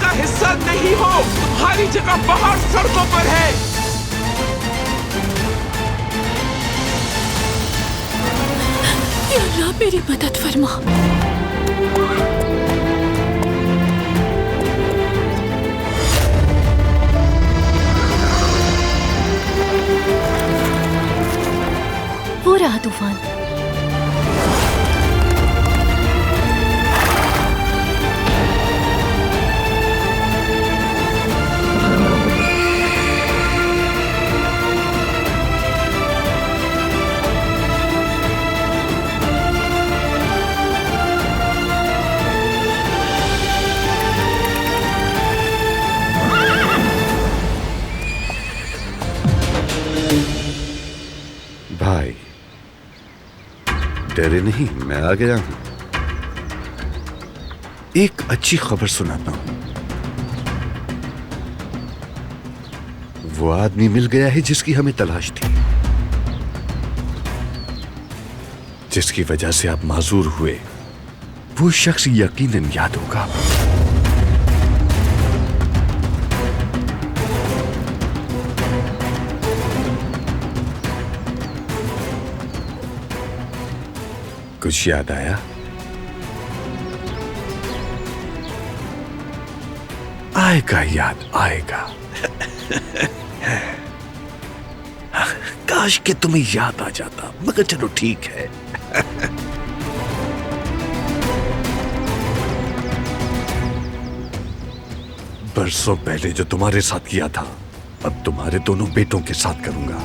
का हिस्सा नहीं हो। तुम्हारी जगह बाहर सड़कों पर है। या अल्लाह मेरी मदद फरमा। वो रहा तूफान। भाई डरे नहीं, मैं आ गया हूं। एक अच्छी खबर सुनाता हूं। वो आदमी मिल गया है जिसकी हमें तलाश थी, जिसकी वजह से आप माजूर हुए। वो शख्स यकीनन याद होगा। कुछ याद आया? आएगा, याद आएगा। काश के तुम्हें याद आ जाता, मगर चलो ठीक है। बरसों पहले जो तुम्हारे साथ किया था, अब तुम्हारे दोनों बेटों के साथ करूंगा।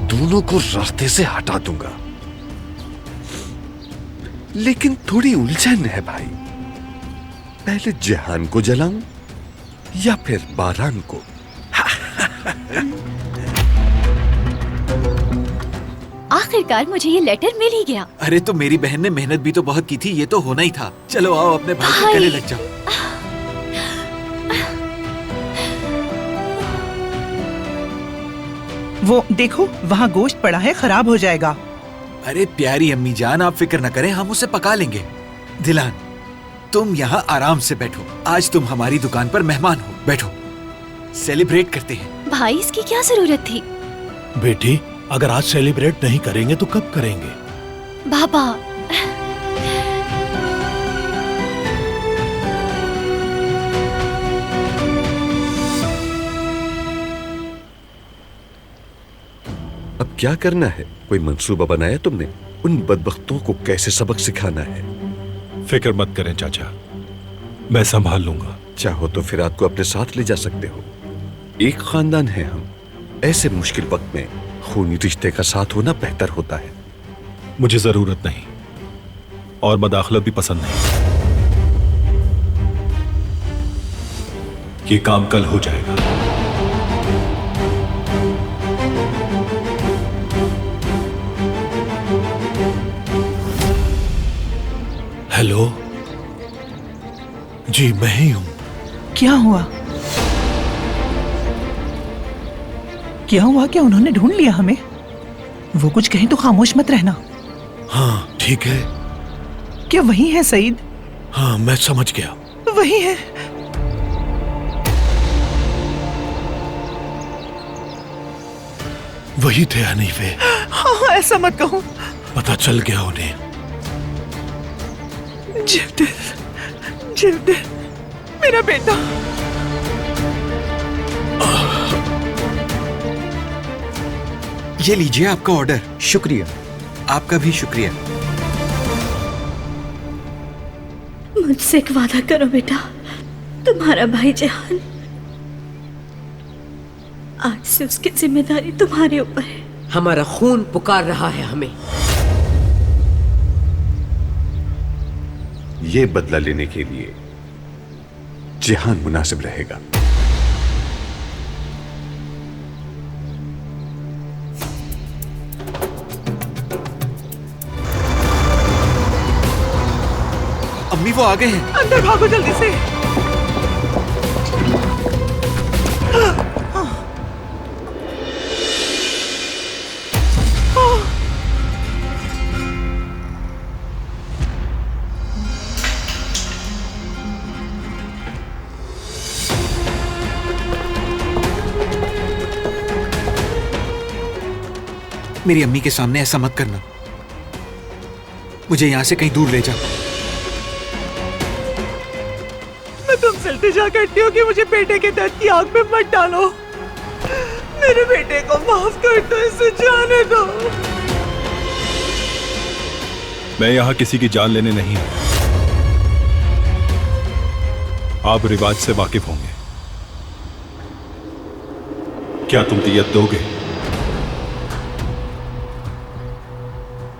दोनों को रास्ते से हटा दूंगा। लेकिन थोड़ी उलझन है भाई। पहले जहान को जलाऊं या फिर बारान को? आखिरकार मुझे ये लेटर मिल ही गया। अरे तो मेरी बहन ने मेहनत भी तो बहुत की थी, ये तो होना ही था। चलो आओ अपने भाई के गले लग जाओ। वो देखो, वहाँ गोश्त पड़ा है, खराब हो जाएगा। अरे प्यारी अम्मी जान, आप फिक्र न करें, हम उसे पका लेंगे। दिलान, तुम यहाँ आराम से बैठो। आज तुम हमारी दुकान पर मेहमान हो। बैठो, सेलिब्रेट करते हैं। भाई इसकी क्या जरूरत थी? बेटी, अगर आज सेलिब्रेट नहीं करेंगे तो कब करेंगे? बाबा अब क्या करना है? कोई मंसूबा बनाया तुमने? उन बदबख्तों को कैसे सबक सिखाना है? फिक्र मत करें चाचा, मैं संभाल लूंगा। चाहो तो फिर आपको अपने साथ ले जा सकते हो। एक खानदान है हम। ऐसे मुश्किल वक्त में खूनी रिश्ते का साथ होना बेहतर होता है। मुझे जरूरत नहीं और मदाखलत भी पसंद नहीं। ये काम कल हो जाएगा। हेलो जी, मैं ही हूं। क्या हुआ? क्या हुआ? क्या उन्होंने ढूंढ लिया हमें? वो कुछ कहें तो खामोश मत रहना। हाँ ठीक है। क्या वही है सईद? हाँ मैं समझ गया, वही है। वही थे हनीफे। हाँ ऐसा मत कहो। पता चल गया उन्हें। जिवदेर, मेरा बेटा। ये लीजिए आपका ऑर्डर। शुक्रिया। आपका भी शुक्रिया। मुझसे एक वादा करो बेटा, तुम्हारा भाई जहान, आज से उसकी जिम्मेदारी तुम्हारे ऊपर है। हमारा खून पुकार रहा है हमें। ये बदला लेने के लिए जहान मुनासिब रहेगा। अम्मी वो आ गए हैं। अंदर भागो जल्दी से। मेरी अम्मी के सामने ऐसा मत करना। मुझे यहां से कहीं दूर ले जा। मैं तुमसे इल्तिजा करती हूँ कि मुझे बेटे के दर्द की आग में मत डालो। मेरे बेटे को माफ कर दो, इसे जाने दो। मैं यहाँ किसी की जान लेने नहीं आया। आप रिवाज से वाकिफ होंगे। क्या तुम दियत दोगे?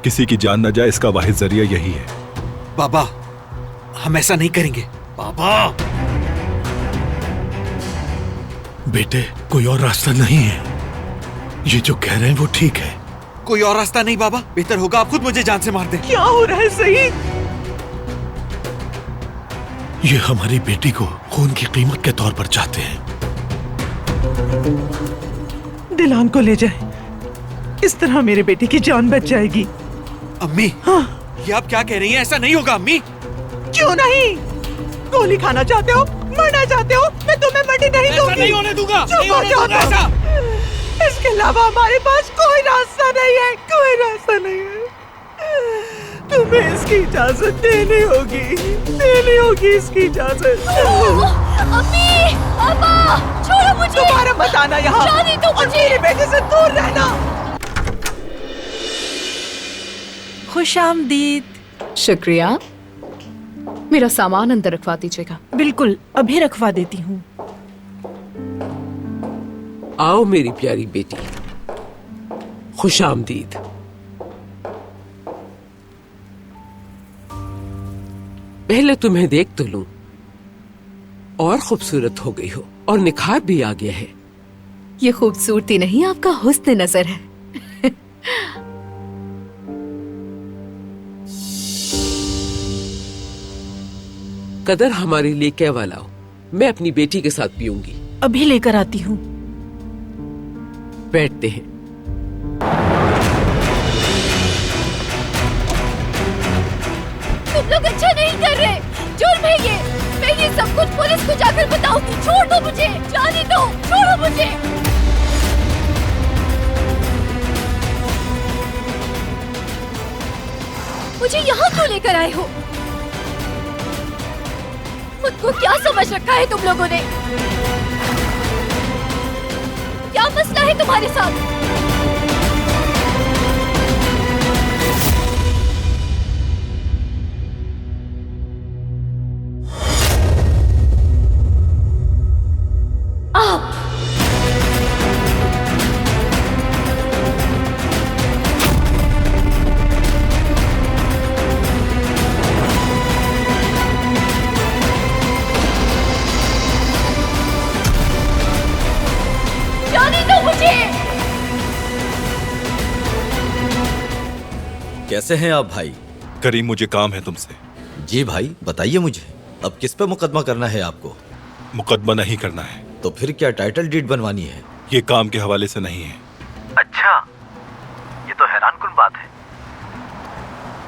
किसी की जान न जाए, इसका वाहिद जरिया यही है। बाबा, हम ऐसा नहीं करेंगे। बाबा, बेटे, कोई और रास्ता नहीं है। ये जो कह रहे हैं वो ठीक है। कोई और रास्ता नहीं बाबा। बेहतर होगा आप खुद मुझे जान से मार दें। क्या हो रहा है सईद? ये हमारी बेटी को खून की कीमत के तौर पर चाहते हैं। दिलान को ले जाए, इस तरह मेरे बेटे की जान बच जाएगी। अम्मी, हाँ? ये आप क्या कह रही हैं? ऐसा नहीं होगा अम्मी। क्यों नहीं? गोली खाना चाहते हो, मरना चाहते हो? मैं तुम्हें मरने नहीं दूंगी। नहीं होने दूंगा। चुप हो जाओ तुम। इसके अलावा हमारे पास कोई रास्ता नहीं है, कोई रास्ता नहीं है। तुम्हें इसकी इजाजत देनी होगी इसकी इजाजत। अम्मी, अब्बा, छोड़ो मुझे। दोबारा मत आना यहाँ। जाने दो और मुझे। मेरे बेटे से दूर रहना। खुशामदीद। शुक्रिया। मेरा सामान अंदर रखवा दीजिएगा। बिल्कुल, अभी रखवा देती हूँ। आओ मेरी प्यारी बेटी, खुशामदीद। पहले तुम्हें देख तो लूं। और खूबसूरत हो गई हो और निखार भी आ गया है। ये खूबसूरती नहीं, आपका हुस्न नजर है। कदर हमारे लिए कहवा लाओ, मैं अपनी बेटी के साथ पीऊंगी। अभी लेकर आती हूँ। बैठते हैं। तुम लोग अच्छा नहीं कर रहे, जुर्म है ये। मैं ये सब कुछ पुलिस को जाकर बताऊंगी। छोड़ दो मुझे, जाने दो, छोड़ो मुझे। मुझे यहाँ क्यों लेकर आए हो? खुद को क्या समझ रखा है तुम लोगों ने? क्या मसला है तुम्हारे साथ? आप जाने दो मुझे। कैसे हैं आप भाई? करीम, मुझे काम है तुमसे। जी भाई, बताइए मुझे, अब किस पे मुकदमा करना है आपको? मुकदमा नहीं करना है। तो फिर क्या टाइटल डीड बनवानी है? ये काम के हवाले से नहीं है। अच्छा, ये तो हैरानकुन बात है।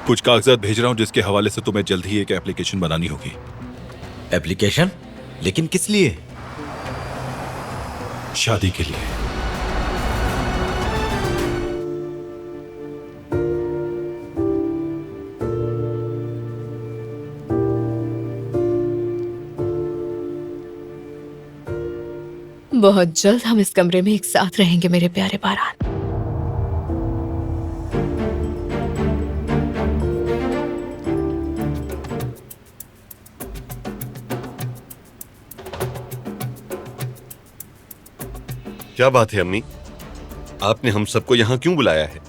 कुछ कागजात भेज रहा हूँ जिसके हवाले से तुम्हें जल्द ही एक एप्लीकेशन बनानी होगी। एप्लीकेशन? लेकिन किस लिए? शादी के लिए। बहुत जल्द हम इस कमरे में एक साथ रहेंगे मेरे प्यारे बारान। क्या बात है अम्मी, आपने हम सबको यहाँ क्यों बुलाया है?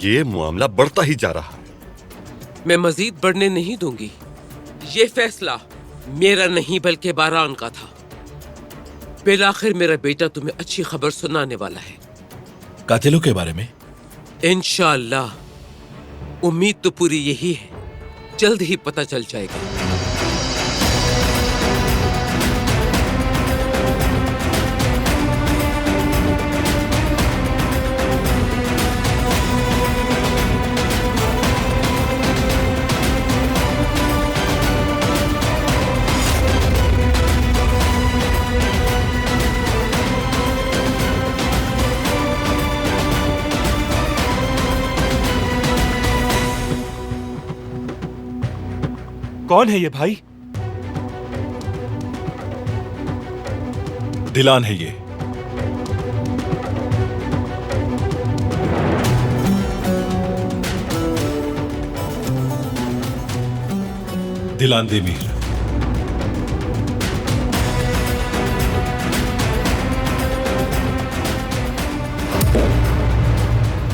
ये मामला बढ़ता ही जा रहा है। मैं मजीद बढ़ने नहीं दूंगी। ये फैसला मेरा नहीं बल्कि बारान का था। बिलाखिर मेरा बेटा तुम्हें अच्छी खबर सुनाने वाला है। कातिलों के बारे में? इंशाअल्लाह। उम्मीद तो पूरी यही है, जल्द ही पता चल जाएगा। कौन है ये भाई? दिलान है ये। दिलान देमीर।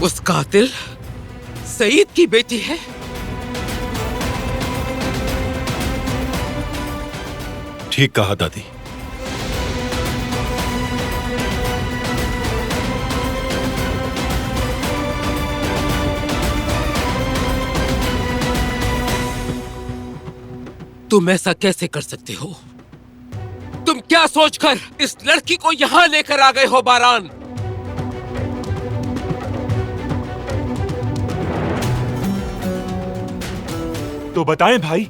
उस कातिल सईद की बेटी है। ठीक कहा दादी। तुम ऐसा कैसे कर सकते हो? तुम क्या सोचकर इस लड़की को यहां लेकर आ गए हो बारान? तो बताएं भाई,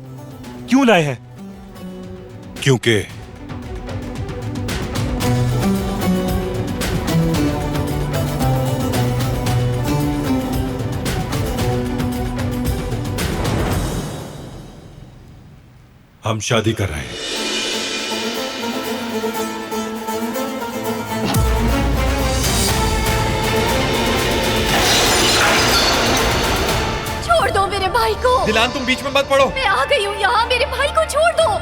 क्यों लाए हैं? क्योंकि हम शादी कर रहे हैं। छोड़ दो मेरे भाई को। दिलान तुम बीच में मत पड़ो। मैं आ गई हूँ यहाँ, मेरे भाई को छोड़ दो।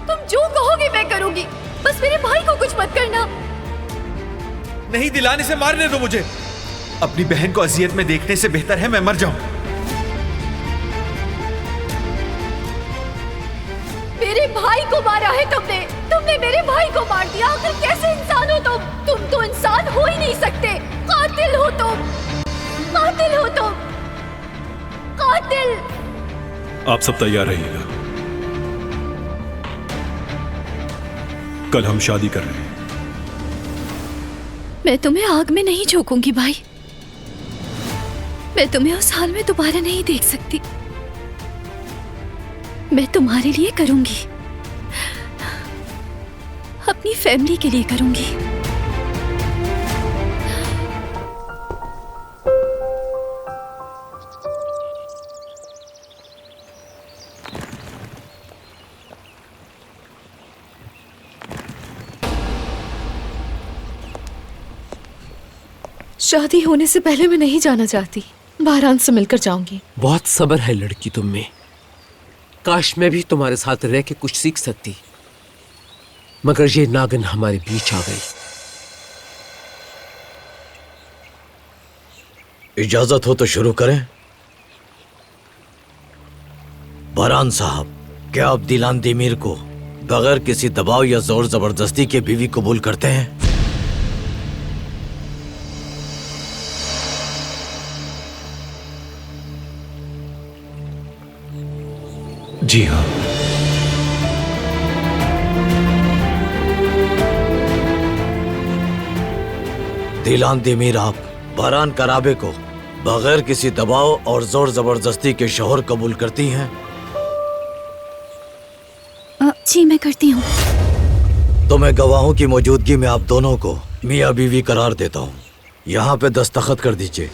तुम जो कहोगे मैं करूंगी, बस मेरे भाई को कुछ मत करना। नहीं दिलान, इसे मारने दो मुझे। अपनी बहन को अजियत में देखने से बेहतर है मैं मर जाऊं। मेरे भाई को मारा है तुमने मेरे भाई को मार दिया। आखिर कैसे इंसान हो तुम तो इंसान हो ही नहीं सकते। कातिल हो तुम, कातिल हो तुम, कातिल। आप सब तैयार रहिएगा, कल हम शादी कर रहे हैं। मैं तुम्हें आग में नहीं झोंकूंगी भाई। मैं तुम्हें उस हाल में दोबारा नहीं देख सकती। मैं तुम्हारे लिए करूंगी, अपनी फैमिली के लिए करूंगी। शादी होने से पहले मैं नहीं जाना चाहती। बारान से मिलकर जाऊंगी। बहुत सब्र है लड़की तुम में। काश मैं भी तुम्हारे साथ रह के कुछ सीख सकती, मगर ये नागिन हमारे बीच आ गई। इजाजत हो तो शुरू करें। बारान साहब, क्या आप दिलान देमीर को बगैर किसी दबाव या जोर जबरदस्ती के बीवी कबूल करते हैं? जी हाँ। दिलान देमीर, आप बारान कराबे को बगैर किसी दबाव और जोर जबरदस्ती के शौहर कबूल करती हैं? जी मैं करती हूँ। तो मैं गवाहों की मौजूदगी में आप दोनों को मियाँ बीवी करार देता हूँ। यहाँ पे दस्तखत कर दीजिए।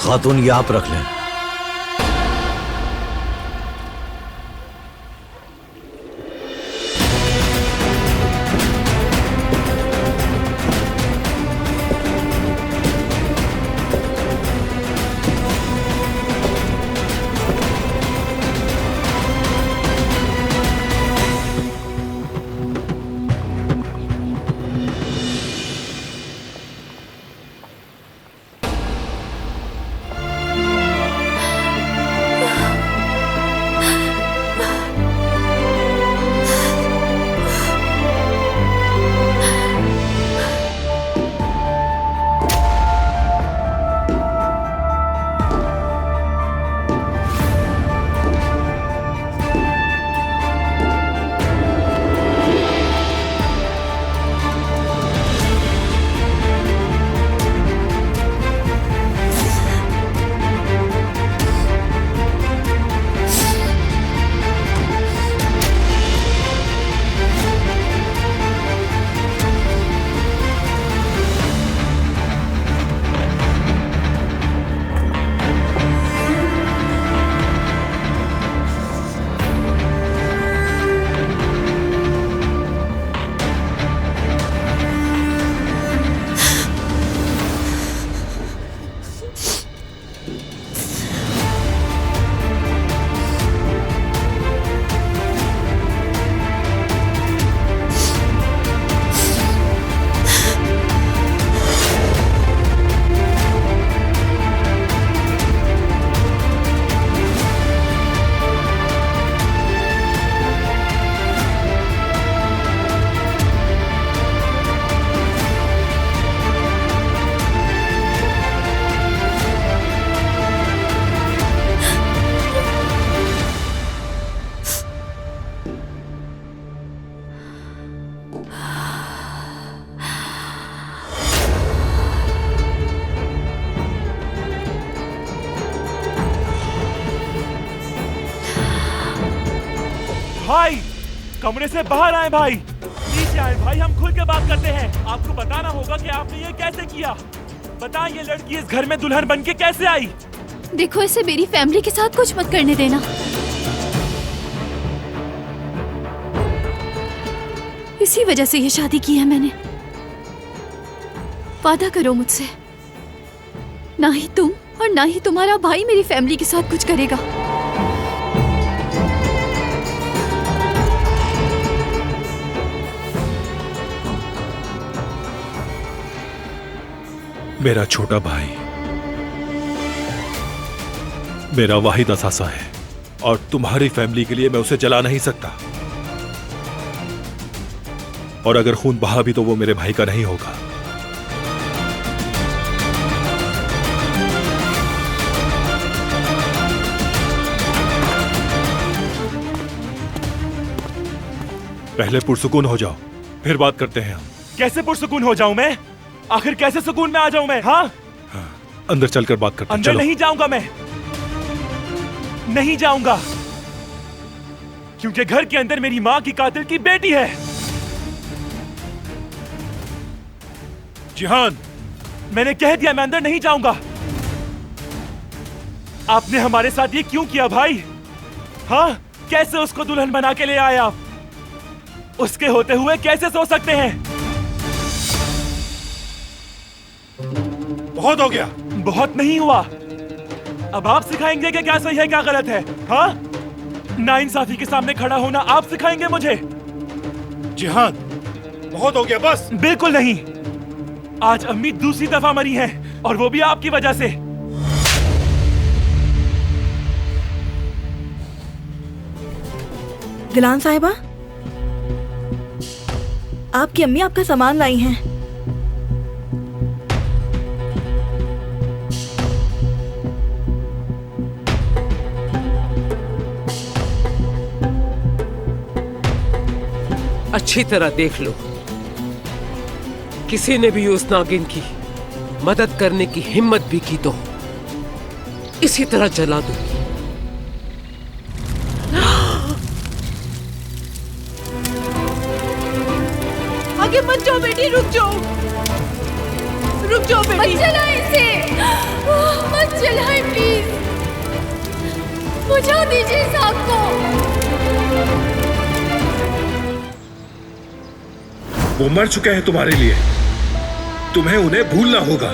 खातून ये आप रख लें। भाई कमरे से बाहर आए भाई, नीचे आए भाई, हम खुल के बात करते हैं। आपको बताना होगा कि आपने ये कैसे किया। बताएं ये लड़की इस घर में दुल्हन बन के कैसे आई? देखो, इसे मेरी फैमिली के साथ कुछ मत करने देना। इसी वजह से ये शादी की है मैंने। वादा करो मुझसे, ना ही तुम और ना ही तुम्हारा भाई मेरी फैमिली के साथ कुछ करेगा। मेरा छोटा भाई मेरा वाहिद असासा है और तुम्हारी फैमिली के लिए मैं उसे जला नहीं सकता। और अगर खून बहा भी तो वो मेरे भाई का नहीं होगा। पहले पुरसुकून हो जाओ, फिर बात करते हैं हम। कैसे पुरसुकून हो जाऊं मैं? आखिर कैसे सुकून में आ जाऊं मैं? हाँ, अंदर चलकर बात करते हैं। अंदर नहीं जाऊंगा मैं, नहीं जाऊंगा, क्योंकि घर के अंदर मेरी माँ की कातिल की बेटी है। जिहान, मैंने कह दिया मैं अंदर नहीं जाऊंगा। आपने हमारे साथ ये क्यों किया भाई? हाँ, कैसे उसको दुल्हन बना के ले आए आप? उसके होते हुए कैसे सो सकते हैं? बहुत हो गया। बहुत नहीं हुआ। अब आप सिखाएंगे कि क्या सही है क्या गलत है? हाँ, नाइंसाफी के सामने खड़ा होना आप सिखाएंगे मुझे? जिहान, बहुत हो गया, बस। बिल्कुल नहीं। आज अम्मी दूसरी दफा मरी हैं और वो भी आपकी वजह से। दिलान साहिबा, आपकी अम्मी आपका सामान लाई हैं। अच्छी तरह देख लो, किसी ने भी उस नागिन की मदद करने की हिम्मत भी की तो इसी तरह जला दूंगी। आगे मत जाओ बेटी, रुक जाओ, रुक जाओ बेटी। मत जलाएं इसे, मत जलाएं प्लीज, बुझा दीजिए इस आग को। वो मर चुके हैं तुम्हारे लिए, तुम्हें उन्हें भूलना होगा।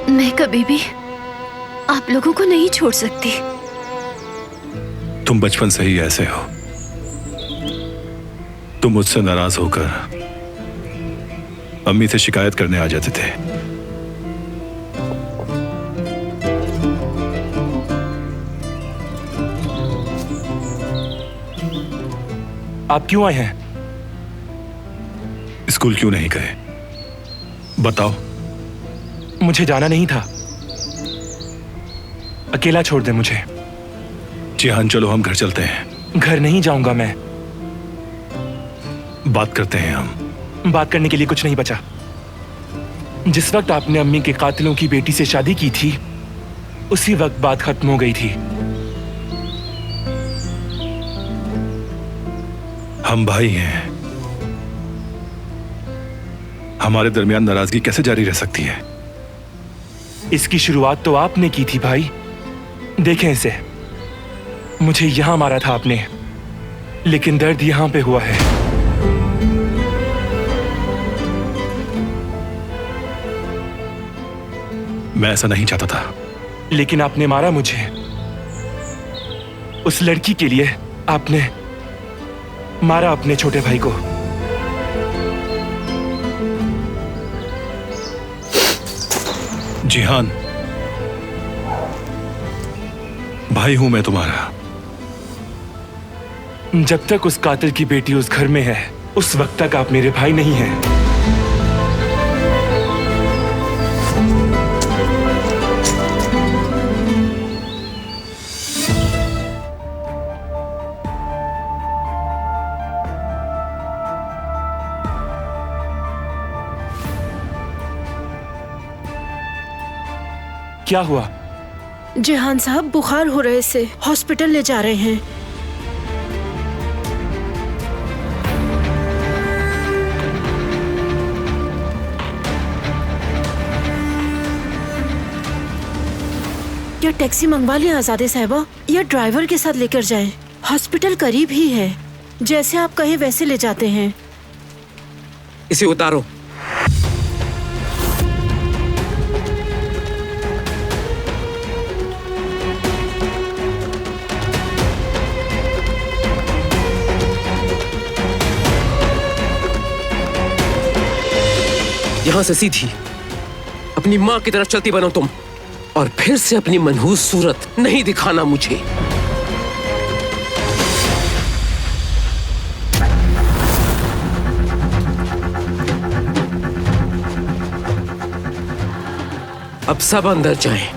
मैं कभी भी आप लोगों को नहीं छोड़ सकती। तुम बचपन से ही ऐसे हो। तुम मुझसे नाराज होकर अम्मी से शिकायत करने आ जाते थे। आप क्यों आए हैं? स्कूल क्यों नहीं गए? बताओ। मुझे जाना नहीं था, अकेला छोड़ दे मुझे। जिहान, चलो हम घर चलते हैं। घर नहीं जाऊंगा मैं। बात करते हैं हम। बात करने के लिए कुछ नहीं बचा। जिस वक्त आपने अम्मी के कातिलों की बेटी से शादी की थी, उसी वक्त बात खत्म हो गई थी। हम भाई हैं, हमारे दरमियान नाराजगी कैसे जारी रह सकती है? इसकी शुरुआत तो आपने की थी भाई। देखें इसे, मुझे यहां मारा था आपने, लेकिन दर्द यहां पे हुआ है। मैं ऐसा नहीं चाहता था, लेकिन आपने मारा मुझे। उस लड़की के लिए आपने मारा अपने छोटे भाई को। जिहान, भाई हूं मैं तुम्हारा। जब तक उस कातिल की बेटी उस घर में है, उस वक्त तक आप मेरे भाई नहीं हैं। क्या हुआ? जेहान साहब बुखार हो रहे से हॉस्पिटल ले जा रहे हैं। क्या टैक्सी मंगवा लें आजादे साहिबा, या ड्राइवर के साथ लेकर जाएं? हॉस्पिटल करीब ही है, जैसे आप कहें वैसे ले जाते हैं। इसे उतारो। यहां से सीधी अपनी मां की तरफ चलती बनो तुम, और फिर से अपनी मनहूस सूरत नहीं दिखाना मुझे। अब सब अंदर जाएं।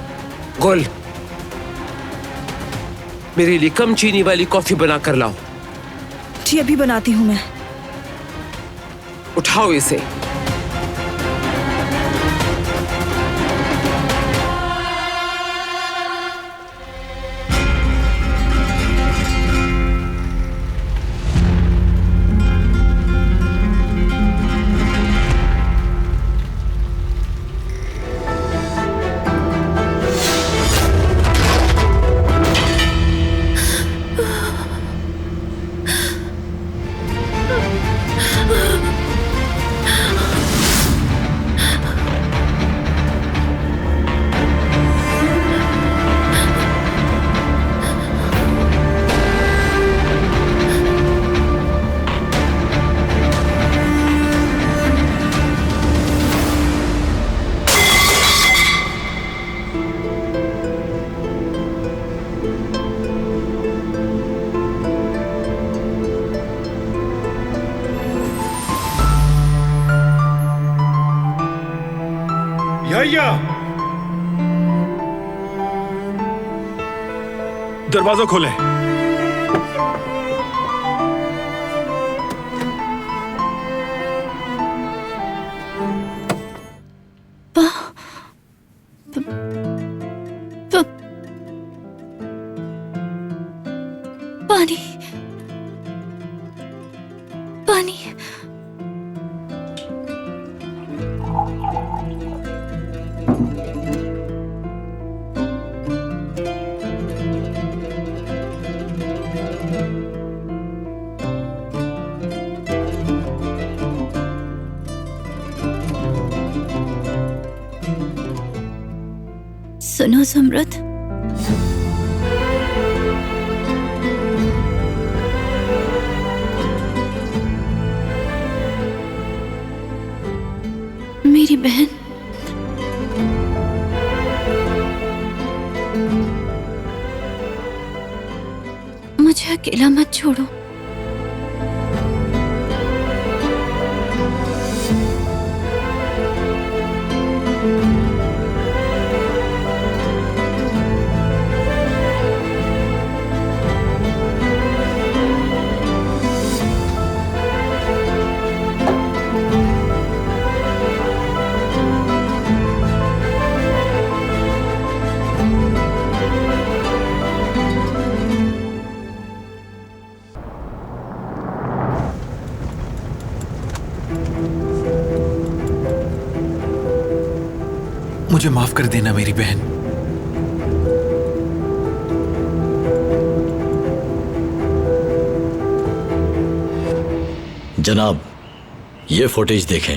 गुल, मेरे लिए कम चीनी वाली कॉफी बना कर लाओ। जी अभी बनाती हूँ मैं। उठाओ इसे। दरवाजा खोले। पानी, पानी। सुनो समृद्ध, मेरी बहन, मुझे अकेला मत छोड़ो। मुझे माफ कर देना मेरी बहन। जनाब, ये फुटेज देखें।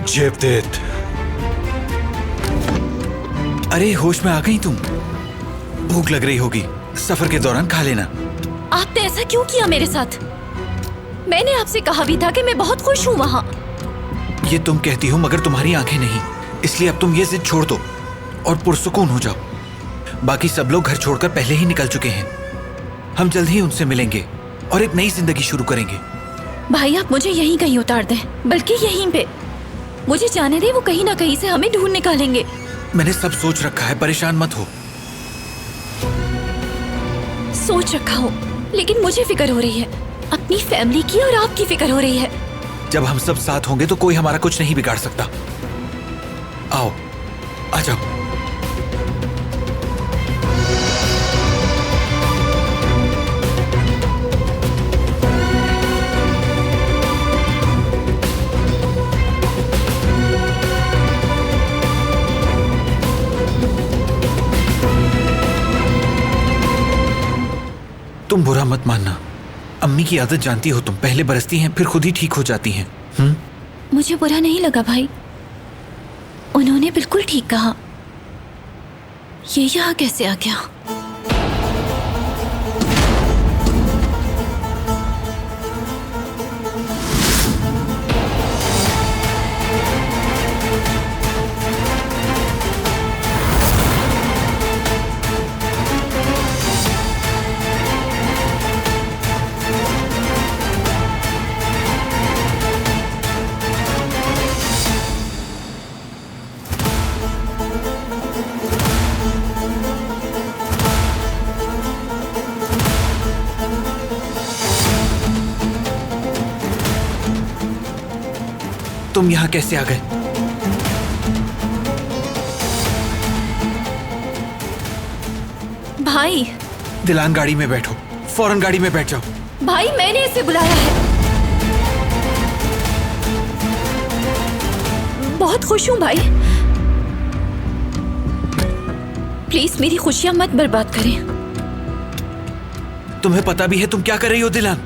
जेवदेत, अरे होश में आ गई तुम? भूख लग रही होगी, सफर के दौरान खा लेना। आपने ऐसा क्यों किया मेरे साथ? मैंने आपसे कहा भी था कि मैं बहुत खुश हूँ वहाँ। ये तुम कहती हो, मगर तुम्हारी आंखें नहीं। इसलिए अब तुम ये जिद छोड़ दो और पुरसुकून हो जाओ। बाकी सब लोग घर छोड़कर पहले ही निकल चुके हैं। हम जल्द ही उनसे मिलेंगे और एक नई जिंदगी शुरू करेंगे। भाई आप मुझे यहीं कहीं उतार दें, बल्कि यहीं पे। मुझे जाने दे, वो कहीं ना कहीं से हमें ढूंढ निकालेंगे। मैंने सब सोच रखा है, परेशान मत हो। सोच रखा हो, लेकिन मुझे फिक्र हो रही है, अपनी फैमिली की और आपकी फिक्र हो रही है। जब हम सब साथ होंगे तो कोई हमारा कुछ नहीं बिगाड़ सकता। आओ, आ जाओ। तुम बुरा मत मानना, अम्मी की आदत जानती हो तुम, पहले बरसती हैं फिर खुद ही ठीक हो जाती हैं। मुझे बुरा नहीं लगा भाई, उन्होंने बिल्कुल ठीक कहा। ये यहाँ कैसे आ गया? तुम यहाँ कैसे आ गए? भाई दिलान, गाड़ी में बैठो, फौरन गाड़ी में बैठ जाओ। भाई मैंने इसे बुलाया है, बहुत खुश हूँ भाई। प्लीज मेरी खुशियां मत बर्बाद करें। तुम्हें पता भी है तुम क्या कर रही हो दिलान?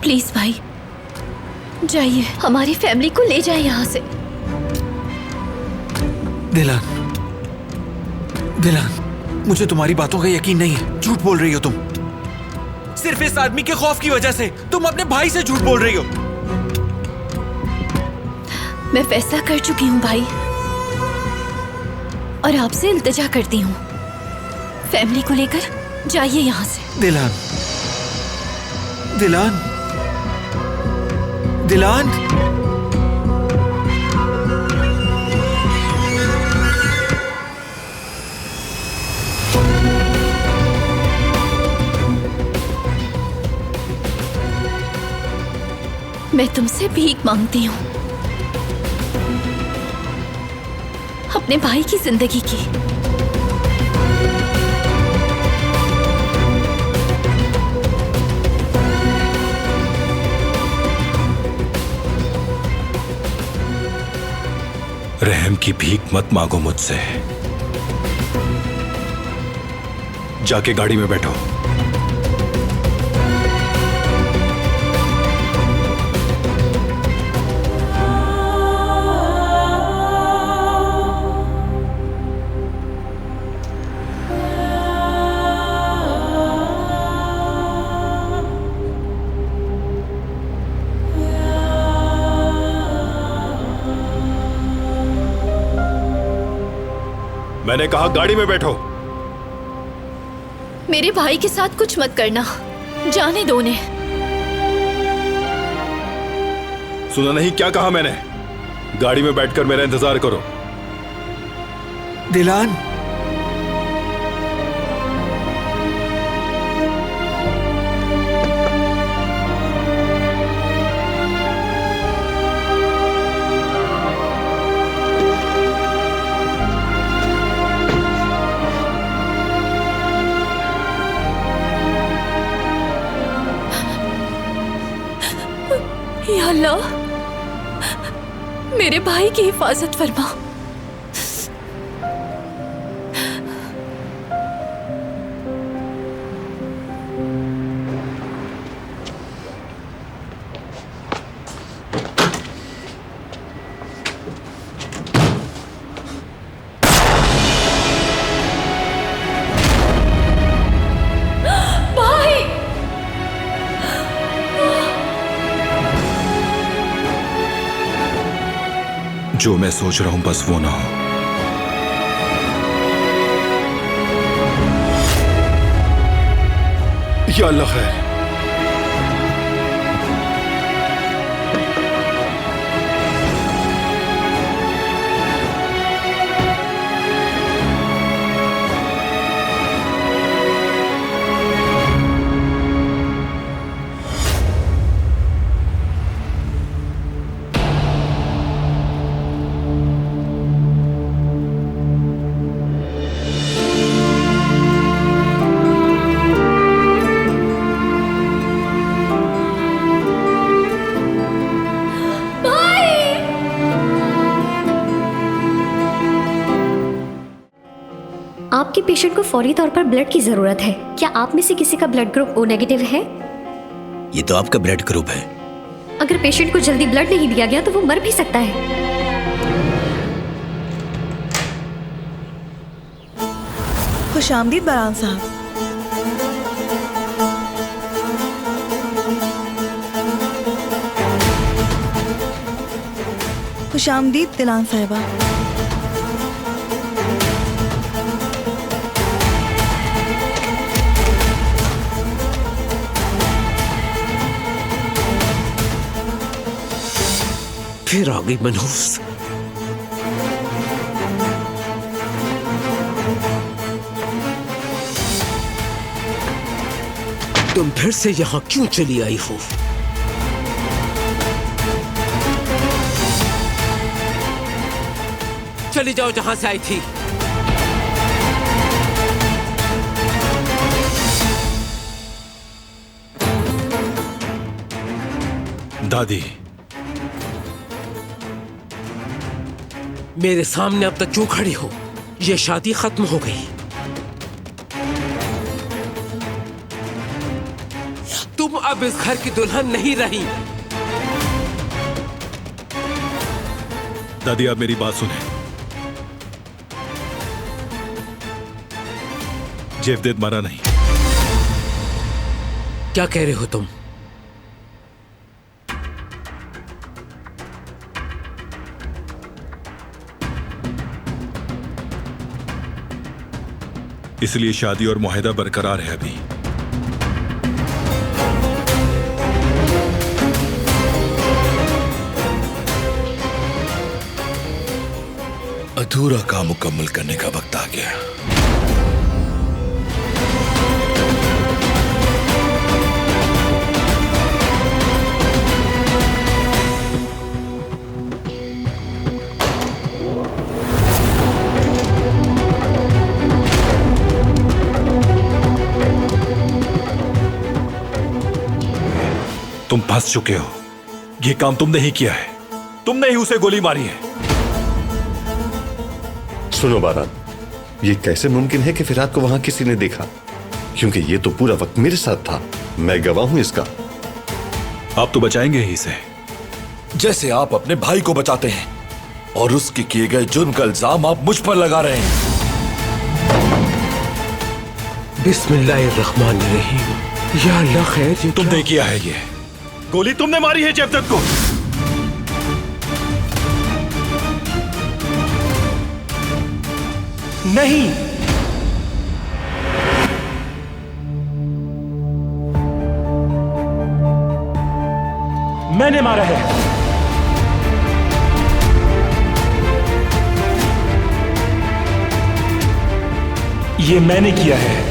प्लीज भाई जाइए, हमारी फैमिली को ले जाए यहाँ से। दिलान, दिलान, मुझे तुम्हारी बातों का यकीन नहीं है। झूठ बोल रही हो तुम, सिर्फ इस आदमी के खौफ की वजह से तुम अपने भाई से झूठ बोल रही हो। मैं फैसला कर चुकी हूँ भाई, और आपसे इल्तिजा करती हूँ, फैमिली को लेकर जाइए यहाँ से। दिलान, दिलान, दिलान, मैं तुमसे भीख मांगती हूँ अपने भाई की जिंदगी की। रहम की भीख मत मांगो मुझसे। जाके गाड़ी में बैठो। मैंने कहा गाड़ी में बैठो। मेरे भाई के साथ कुछ मत करना, जाने दो उन्हें। सुना नहीं क्या कहा मैंने? गाड़ी में बैठकर मेरा इंतजार करो। दिलान, या अल्लाह, मेरे भाई की हिफाजत फरमा। जो मैं सोच रहा हूं बस वो ना हो। या अल्लाह खैर। आपके पेशेंट को फौरी तौर पर ब्लड की जरूरत है। क्या आप में से किसी का ब्लड ग्रुप ओ नेगेटिव है? ये तो आपका ब्लड ग्रुप है। अगर पेशेंट को जल्दी ब्लड नहीं दिया गया तो वो मर भी सकता है। खुशामदीद बरान साहब। खुशामदीद दिलान साहिबा। फिर आ गई मनहूस। तुम फिर से यहां क्यों चली आई हो? चली जाओ जहां से आई थी। दादी, मेरे सामने अब तक क्यों खड़ी हो? ये शादी खत्म हो गई। तुम अब इस घर की दुल्हन नहीं रही। दादी आप मेरी बात सुने। जेवदेद मारा नहीं। क्या कह रहे हो तुम? इसलिए शादी और मुआहदा बरकरार है अभी। अधूरा काम मुकम्मल करने का वक्त आ गया। तुम फंस चुके हो। ये काम तुमने ही किया है। तुमने ही उसे गोली मारी है। सुनो बारान, ये कैसे मुमकिन है कि फिरात को वहां किसी ने देखा? क्योंकि ये तो पूरा वक्त मेरे साथ था। मैं गवाह हूं इसका। आप तो बचाएंगे ही इसे, जैसे आप अपने भाई को बचाते हैं, और उसके किए गए जुर्म का इल्जाम आप मुझ पर लगा रहे हैं। बिस्मिल्लाहिर्रहमानिर्रहीम। या अल्लाह खैर। तुमने किया है ये। गोली तुमने मारी है जेवदेद को। नहीं, मैंने मारा है। ये मैंने किया है।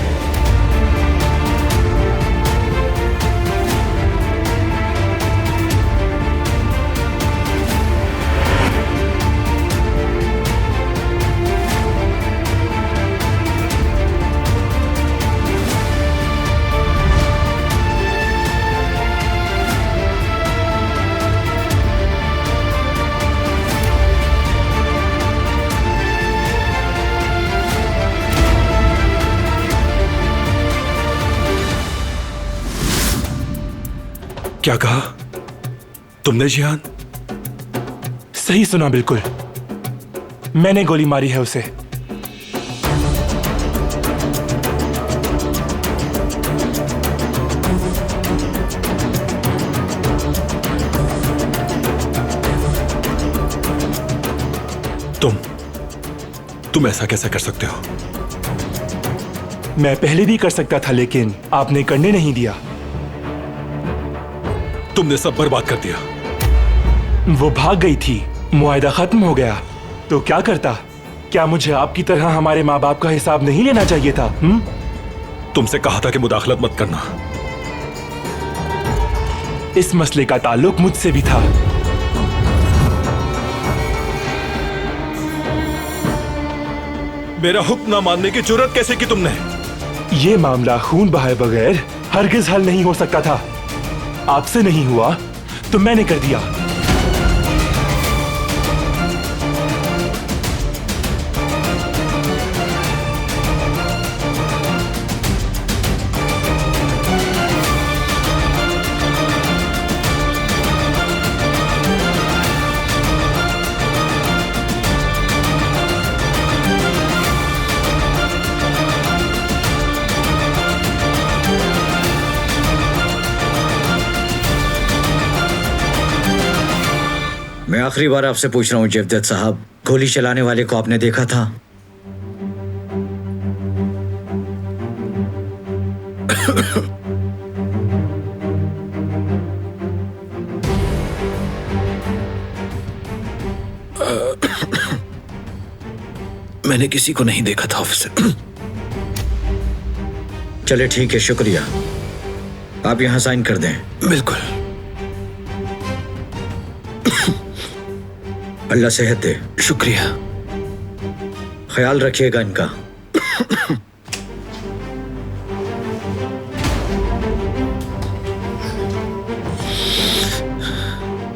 क्या कहा तुमने जिहान? सही सुना, बिल्कुल। मैंने गोली मारी है उसे। तुम ऐसा कैसे कर सकते हो? मैं पहले भी कर सकता था, लेकिन आपने करने नहीं दिया। तुमने सब बर्बाद कर दिया। वो भाग गई थी, मुआहदा खत्म हो गया, तो क्या करता? क्या मुझे आपकी तरह हमारे माँ बाप का हिसाब नहीं लेना चाहिए था? तुमसे कहा था कि मुदाखलत मत करना। इस मसले का ताल्लुक मुझसे भी था। मेरा हुक्म ना मानने की जुर्रत कैसे की तुमने? ये मामला खून बहाए बगैर हरगिज हल नहीं हो सकता था। आपसे नहीं हुआ तो मैंने कर दिया। मैं आखिरी बार आपसे पूछ रहा हूँ जेवदत साहब, गोली चलाने वाले को आपने देखा था? मैंने किसी को नहीं देखा था ऑफिसर। चले ठीक है, शुक्रिया। आप यहाँ साइन कर दें। बिल्कुल। अल्लाह सेहत दे। शुक्रिया। ख्याल रखिएगा इनका।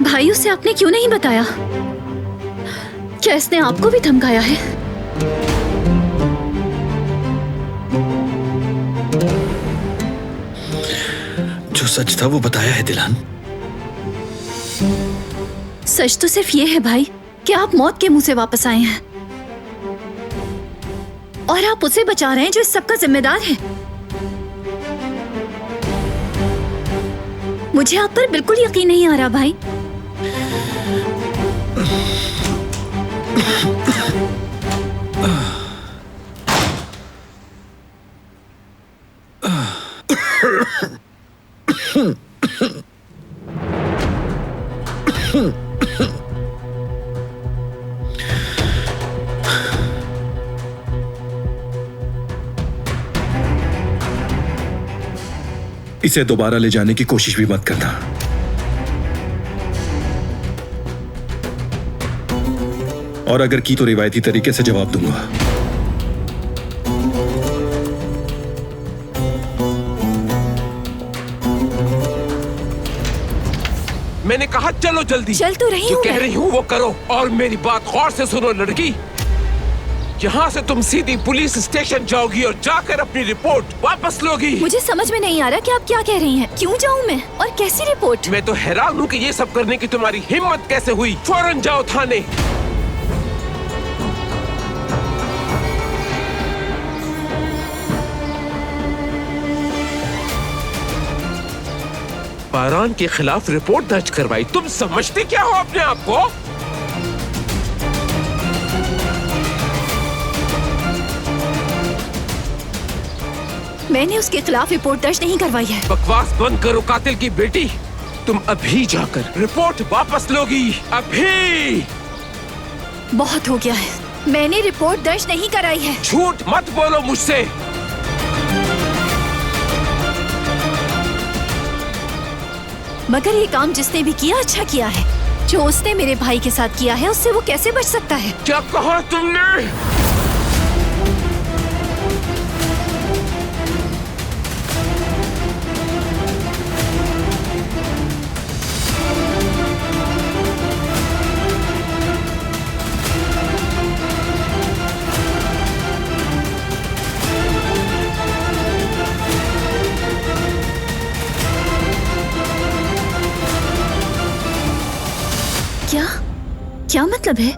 भाई, उसे आपने क्यों नहीं बताया? क्या इसने आपको भी धमकाया है? जो सच था वो बताया है दिलान। सच तो सिर्फ ये है भाई कि आप मौत के मुंह से वापस आए हैं और आप उसे बचा रहे हैं जो इस सब का जिम्मेदार है। मुझे आप पर बिल्कुल यकीन नहीं आ रहा भाई। इसे दोबारा ले जाने की कोशिश भी मत करना। और अगर की तो रिवायती तरीके से जवाब दूंगा। मैंने कहा चलो जल्दी। चल तो रही जो हूँ कह मैं। रही हूँ वो करो, और मेरी बात गौर से सुनो लड़की। यहाँ से तुम सीधी पुलिस स्टेशन जाओगी और जाकर अपनी रिपोर्ट वापस लोगी। मुझे समझ में नहीं आ रहा कि आप क्या कह रही हैं। क्यों जाऊँ मैं, और कैसी रिपोर्ट? मैं तो हैरान हूँ कि ये सब करने की तुम्हारी हिम्मत कैसे हुई। फौरन जाओ थाने। बारान के खिलाफ रिपोर्ट दर्ज करवाई। तुम समझते क्या हो अपने आप को? मैंने उसके खिलाफ रिपोर्ट दर्ज नहीं करवाई है। बकवास बंद करो कातिल की बेटी। तुम अभी जाकर रिपोर्ट वापस लोगी, अभी। बहुत हो गया है, मैंने रिपोर्ट दर्ज नहीं कराई है। झूठ मत बोलो मुझसे। मगर ये काम जिसने भी किया अच्छा किया है। जो उसने मेरे भाई के साथ किया है उससे वो कैसे बच सकता है? क्या कहा तुमने? क्या मतलब है?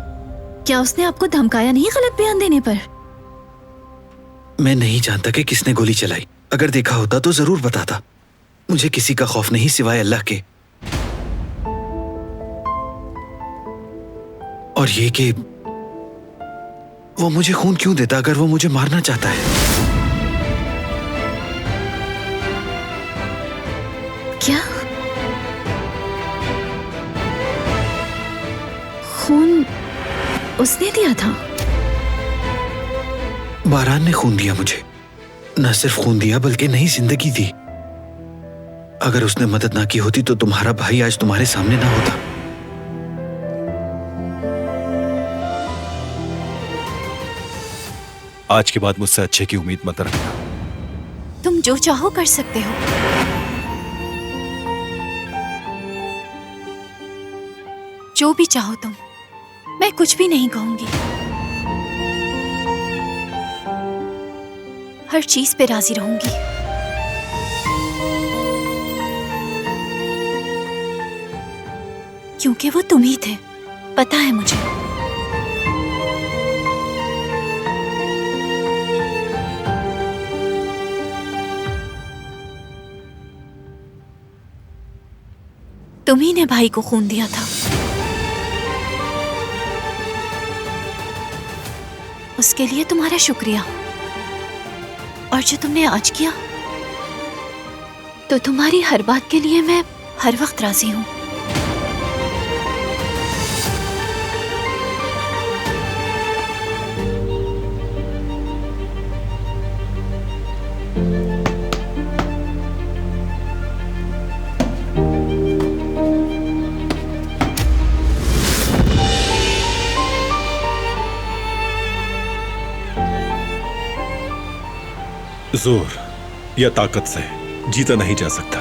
क्या उसने आपको धमकाया नहीं गलत बयान देने पर? मैं नहीं जानता कि किसने गोली चलाई। अगर देखा होता तो जरूर बताता। मुझे किसी का खौफ नहीं सिवाय अल्लाह के। और ये कि वो मुझे खून क्यों देता अगर वो मुझे मारना चाहता है। क्या? खून उसने दिया था? बारान ने खून दिया मुझे। न सिर्फ खून दिया बल्कि नई जिंदगी दी। अगर उसने मदद ना की होती तो तुम्हारा भाई आज तुम्हारे सामने ना होता। आज के बाद मुझसे अच्छे की उम्मीद मत रखना। तुम जो चाहो कर सकते हो। जो भी चाहो तुम, मैं कुछ भी नहीं कहूंगी। हर चीज पे राजी रहूंगी। क्योंकि वो तुम ही थे, पता है मुझे। तुम ही ने भाई को खून दिया था। उसके लिए तुम्हारा शुक्रिया। और जो तुमने आज किया, तो तुम्हारी हर बात के लिए मैं हर वक्त राजी हूं। जोर या ताकत से जीता नहीं जा सकता।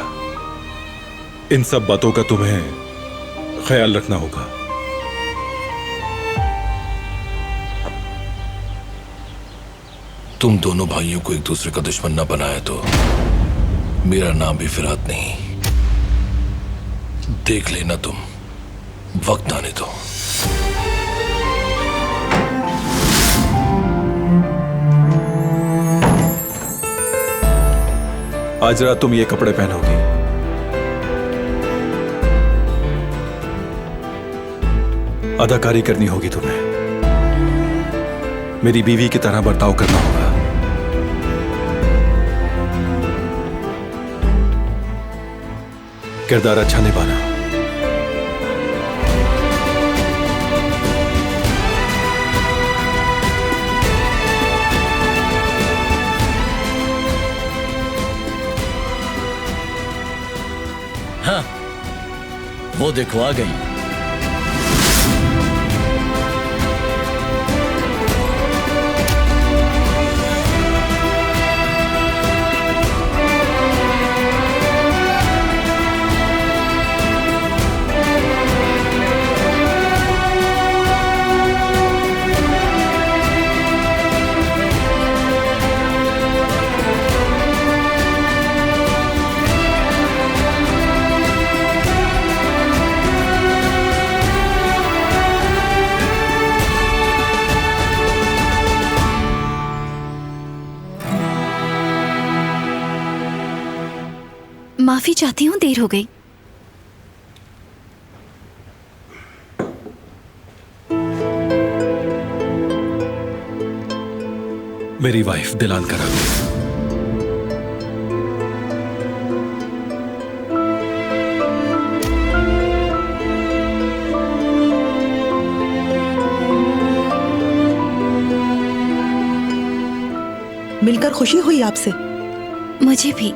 इन सब बातों का तुम्हें ख्याल रखना होगा। तुम दोनों भाइयों को एक दूसरे का दुश्मन न बनाया तो मेरा नाम भी फिरात नहीं। देख लेना तुम, वक्त आने दो। आज रात तुम ये कपड़े पहनोगी। अदाकारी करनी होगी तुम्हें। मेरी बीवी की तरह बर्ताव करना होगा। किरदार अच्छा निभाना। हाँ, वो देखो आ गई। माफी चाहती हूँ, देर हो गई। मेरी वाइफ दिलान करा गई। मिलकर खुशी हुई आपसे। मुझे भी।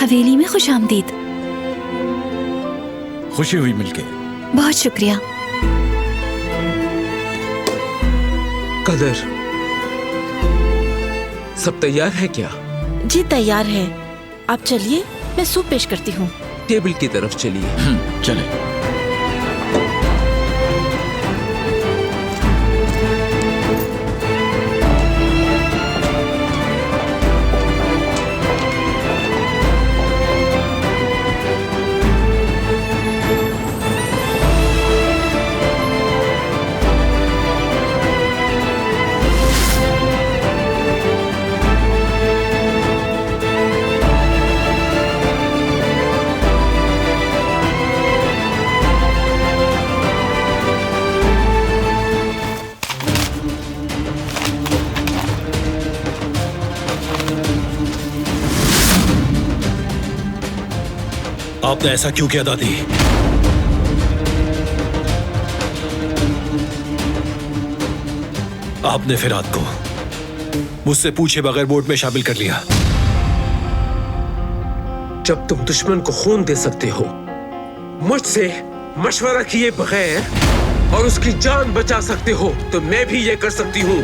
हवेली में खुशामदीद। खुशी हुई मिलके। बहुत शुक्रिया। कदर, सब तैयार है क्या? जी तैयार है। आप चलिए, मैं सूप पेश करती हूँ। टेबल की तरफ चलिए। चले। आपने ऐसा क्यों किया दादी? आपने फिराद को मुझसे पूछे बगैर वोट में शामिल कर लिया। जब तुम दुश्मन को खून दे सकते हो मुझसे मशवरा किए बगैर और उसकी जान बचा सकते हो, तो मैं भी ये कर सकती हूँ।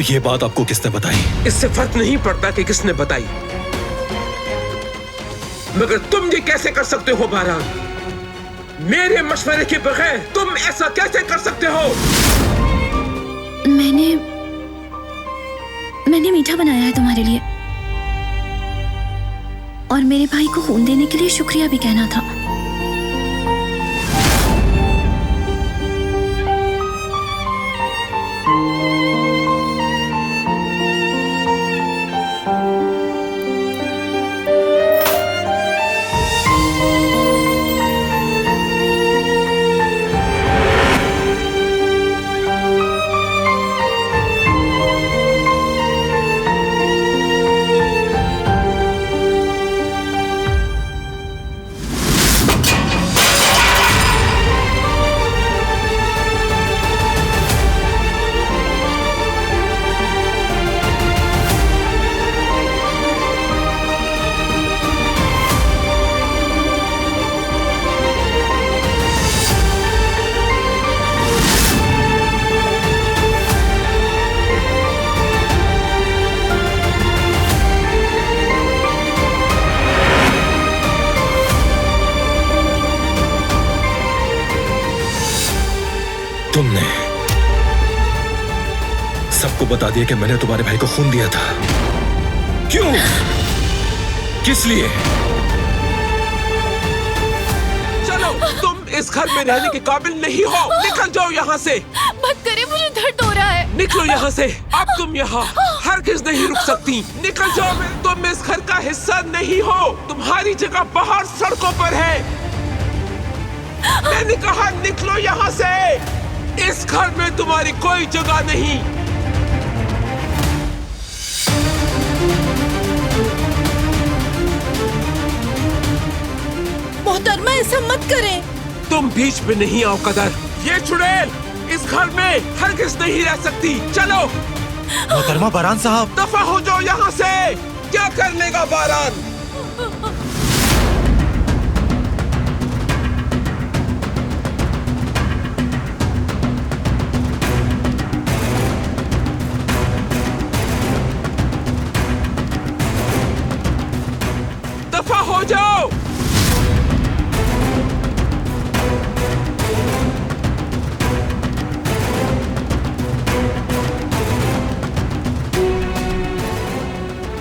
ये बात आपको किसने बताई? इससे फर्क नहीं पड़ता कि किसने बताई, मगर तुम ये कैसे कर सकते हो बारान? मेरे मशवरे के बगैर तुम ऐसा कैसे कर सकते हो? मैंने मीठा बनाया है तुम्हारे लिए, और मेरे भाई को खून देने के लिए शुक्रिया भी कहना था। तुमने सबको बता दिया कि मैंने तुम्हारे भाई को खून दिया था। क्यों? किस लिए? चलो, तुम इस घर में रहने के काबिल नहीं हो। निकल जाओ यहाँ से। मत करे, मुझे दर्द हो रहा है। निकलो यहाँ से। अब तुम यहाँ हरगिज़ नहीं रुक सकती। निकल जाओ। तुम इस घर का हिस्सा नहीं हो। तुम्हारी जगह बाहर सड़कों पर है। मैंने कहा निकलो यहाँ से। इस घर में तुम्हारी कोई जगह नहीं। मोहतरमा, ऐसा मत करें। तुम बीच में नहीं आओ कदर। ये चुड़ैल इस घर में हरगिज़ नहीं रह सकती। चलो। मोहतरमा बारान साहब, दफा हो जाओ यहाँ से। क्या कर लेगा बारान? दफा हो जाओ।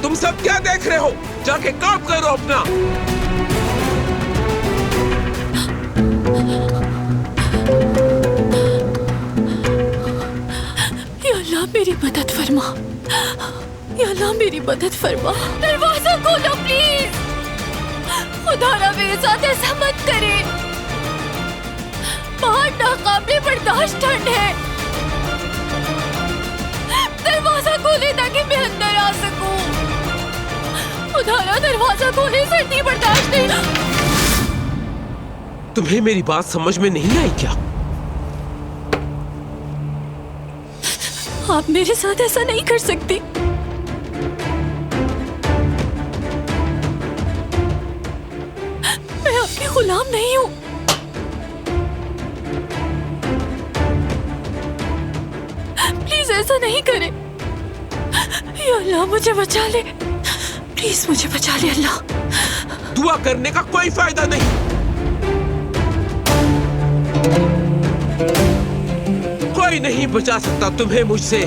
तुम सब क्या देख रहे हो? जाके काम करो अपना। या अल्लाह मेरी मदद फरमा। या अल्लाह मेरी मदद फरमा। दरवाजा खोलो प्लीज। खुदा ना मेरे साथ ऐसा मत करे। बाहर नाकाबिले बर्दाश्त ठंड है। दरवाजा खोले ताकि मैं अंदर आ सकूं। खुदा ना दरवाजा खोले, सर्दी बर्दाश्त नहीं। तुम्हें मेरी बात समझ में नहीं आई क्या? आप मेरे साथ ऐसा नहीं कर सकती। मैं आपकी गुलाम नहीं हूं। प्लीज ऐसा नहीं करें। या अल्लाह मुझे बचा ले। प्लीज मुझे बचा ले अल्लाह। दुआ करने का कोई फायदा नहीं। कोई नहीं बचा सकता तुम्हें मुझसे।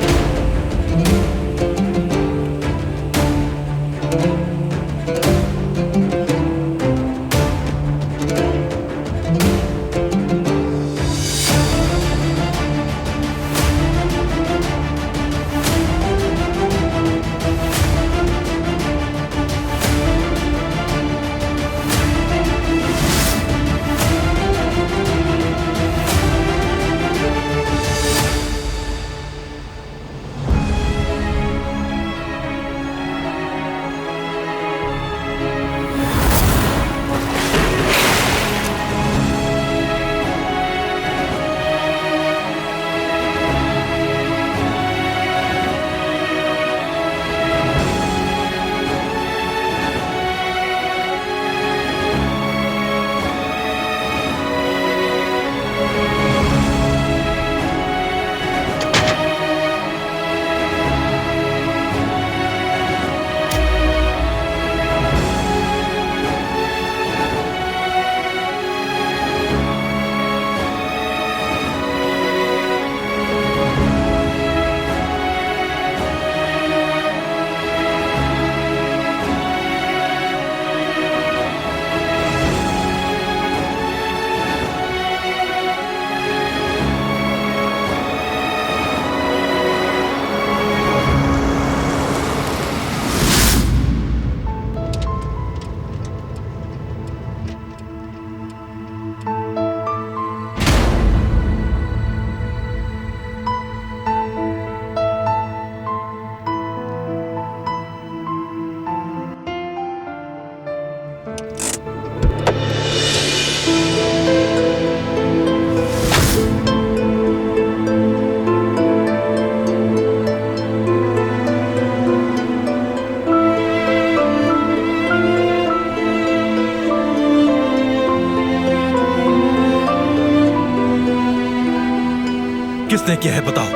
किसने किया है बताओ।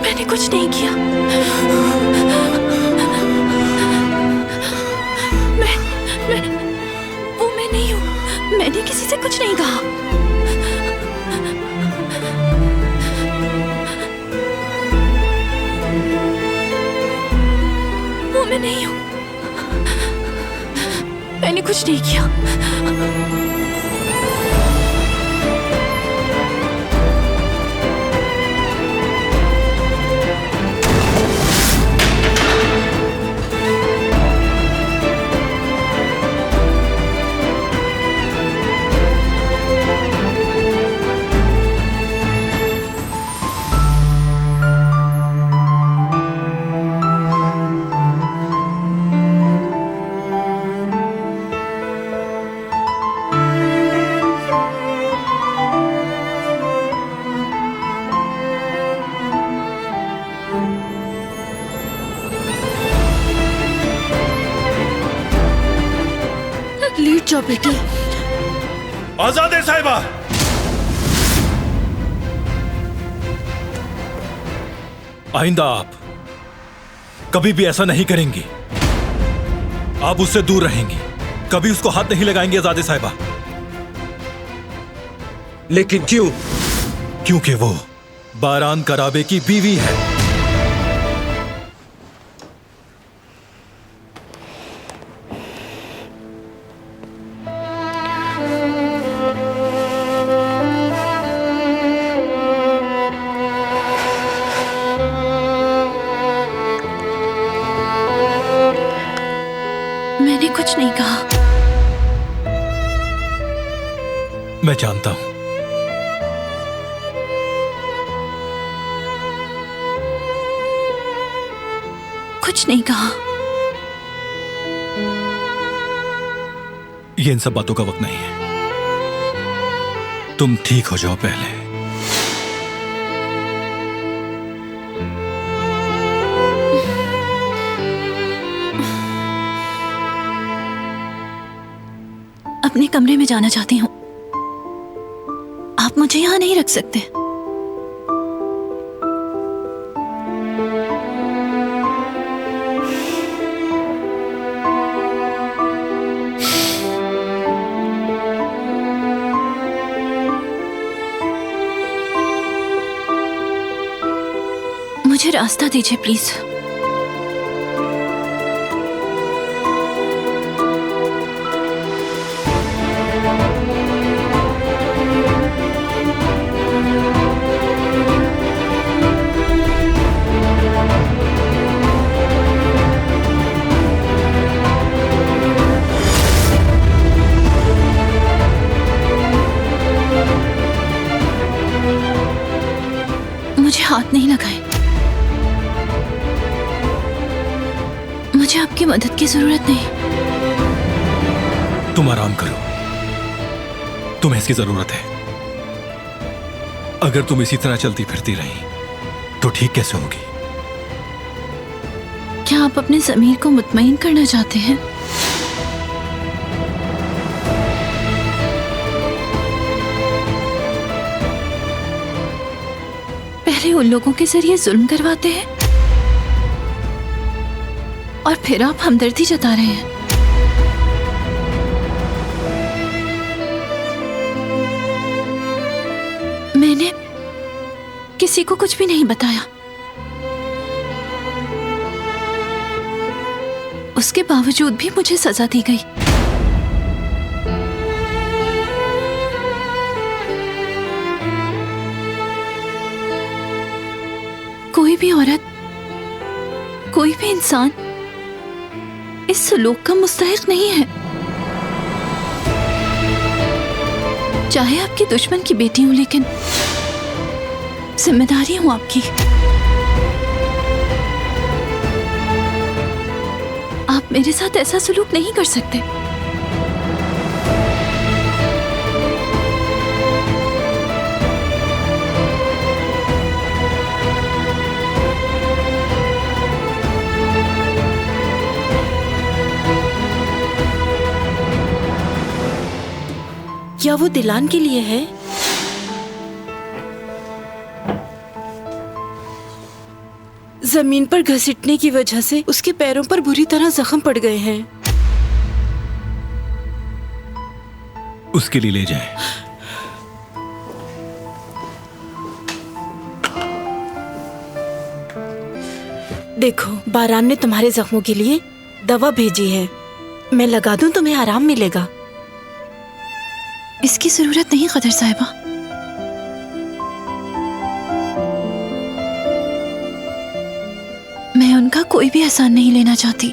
मैंने कुछ नहीं किया। वो मैं नहीं हूँ। मैंने किसी से कुछ नहीं कहा। वो मैं नहीं हूँ। मैंने कुछ नहीं किया। लेट जाओ बेटी। आजादे साहिबा, आइंदा आप कभी भी ऐसा नहीं करेंगी। आप उससे दूर रहेंगी, कभी उसको हाथ नहीं लगाएंगे आजादे साहिबा। लेकिन क्यों? क्योंकि वो बारान कराबे की बीवी है। मैंने कुछ नहीं कहा। मैं जानता हूं। कुछ नहीं कहा। ये इन सब बातों का वक्त नहीं है। तुम ठीक हो जाओ पहले। अपने कमरे में जाना चाहती हूँ। आप मुझे यहाँ नहीं रख सकते। मुझे रास्ता दीजिए प्लीज। मुझे हाथ नहीं लगाए। मुझे आपकी मदद की जरूरत नहीं। तुम आराम करो, तुम्हें इसकी जरूरत है। अगर तुम इसी तरह चलती फिरती रही तो ठीक कैसे होगी? क्या आप अपने ज़मीर को मुतमईन करना चाहते हैं? पहले उन लोगों के जरिए जुल्म करवाते हैं और फिर आप हमदर्दी जता रहे हैं। मैंने किसी को कुछ भी नहीं बताया। उसके बावजूद भी मुझे सजा दी गई। कोई भी औरत, कोई भी इंसान इस सलूक का मुस्तहिक नहीं है। चाहे आपकी दुश्मन की बेटी हूं, लेकिन जिम्मेदारी हूं आपकी। आप मेरे साथ ऐसा सलूक नहीं कर सकते। क्या वो दिलान के लिए है? जमीन पर घसीटने की वजह से उसके पैरों पर बुरी तरह जख्म पड़ गए हैं। उसके लिए ले जाएं। देखो, बारान ने तुम्हारे जख्मों के लिए दवा भेजी है, मैं लगा दूं, तुम्हें आराम मिलेगा। इसकी जरूरत नहीं कदर साहिबा। मैं उनका कोई भी एहसान नहीं लेना चाहती।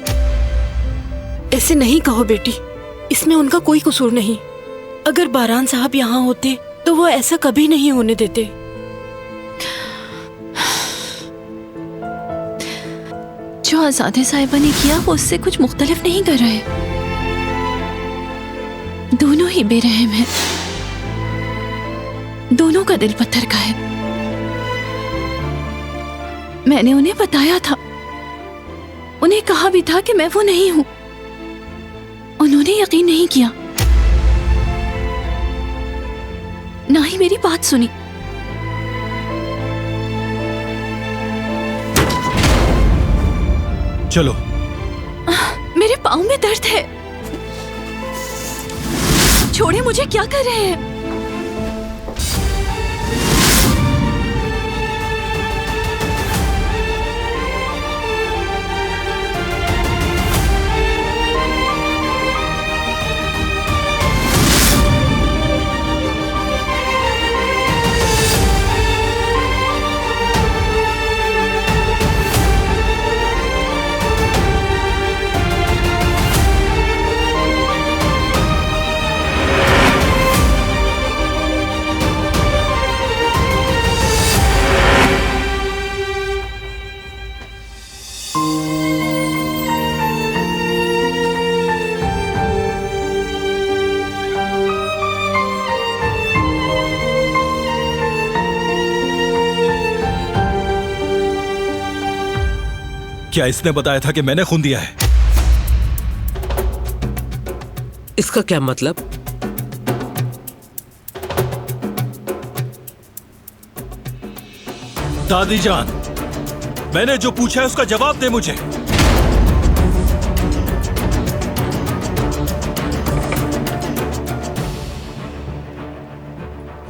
ऐसे नहीं कहो बेटी, इसमें उनका कोई कसूर नहीं। अगर बारान साहब यहाँ होते तो वो ऐसा कभी नहीं होने देते। जो आजादे साहिबा ने किया वो उससे कुछ मुख्तलिफ नहीं कर रहे। दोनों ही बेरहम हैं, दोनों का दिल पत्थर का है। मैंने उन्हें बताया था, उन्हें कहा भी था कि मैं वो नहीं हूं। उन्होंने यकीन नहीं किया, ना ही मेरी बात सुनी। चलो। मेरे पाँव में दर्द है। छोड़े मुझे, क्या कर रहे हैं? क्या इसने बताया था कि मैंने खून दिया है? इसका क्या मतलब? दादी जान, मैंने जो पूछा है उसका जवाब दे मुझे।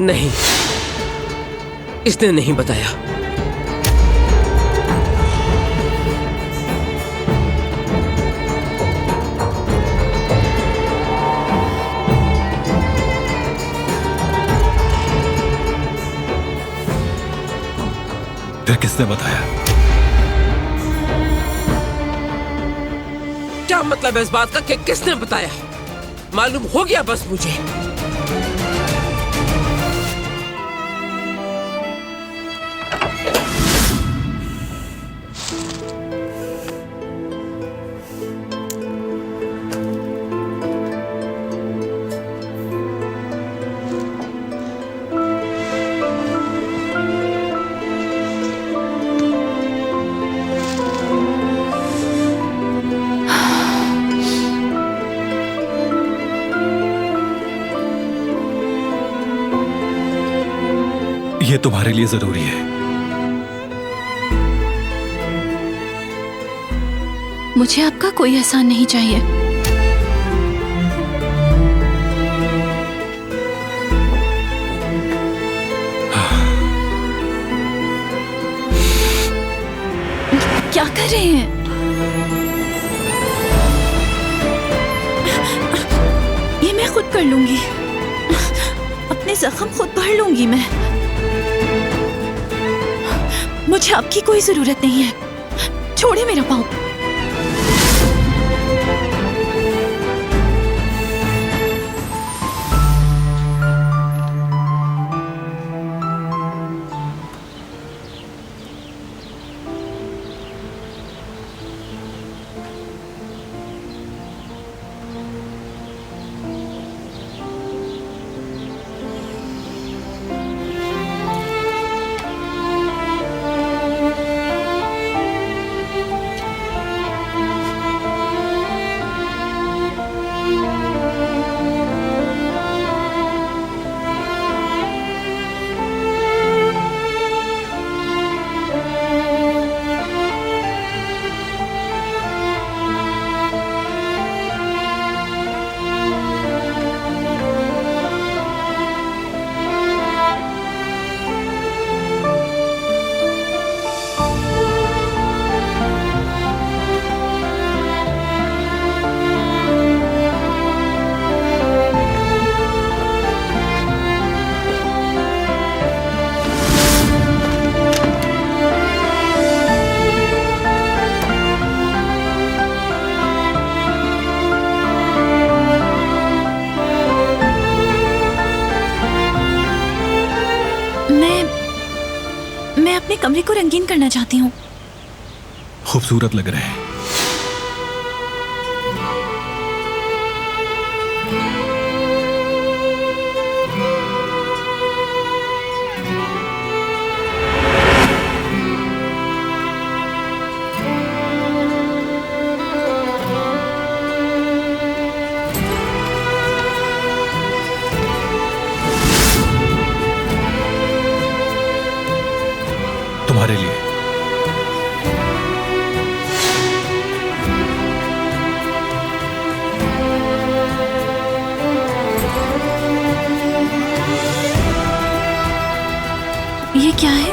नहीं, इसने नहीं बताया। फिर किसने बताया? क्या मतलब है इस बात का कि किसने बताया? मालूम हो गया बस मुझे। ये तुम्हारे लिए जरूरी है। मुझे आपका कोई एहसान नहीं चाहिए। क्या कर रहे हैं? ये मैं खुद कर लूंगी, अपने जख्म खुद भर लूंगी मैं। मुझे आपकी कोई जरूरत नहीं है। छोड़े मेरा पाँव। अपने कमरे को रंगीन करना चाहती हूँ। खूबसूरत लग रहे हैं। तुम्हारे लिए। ये क्या है?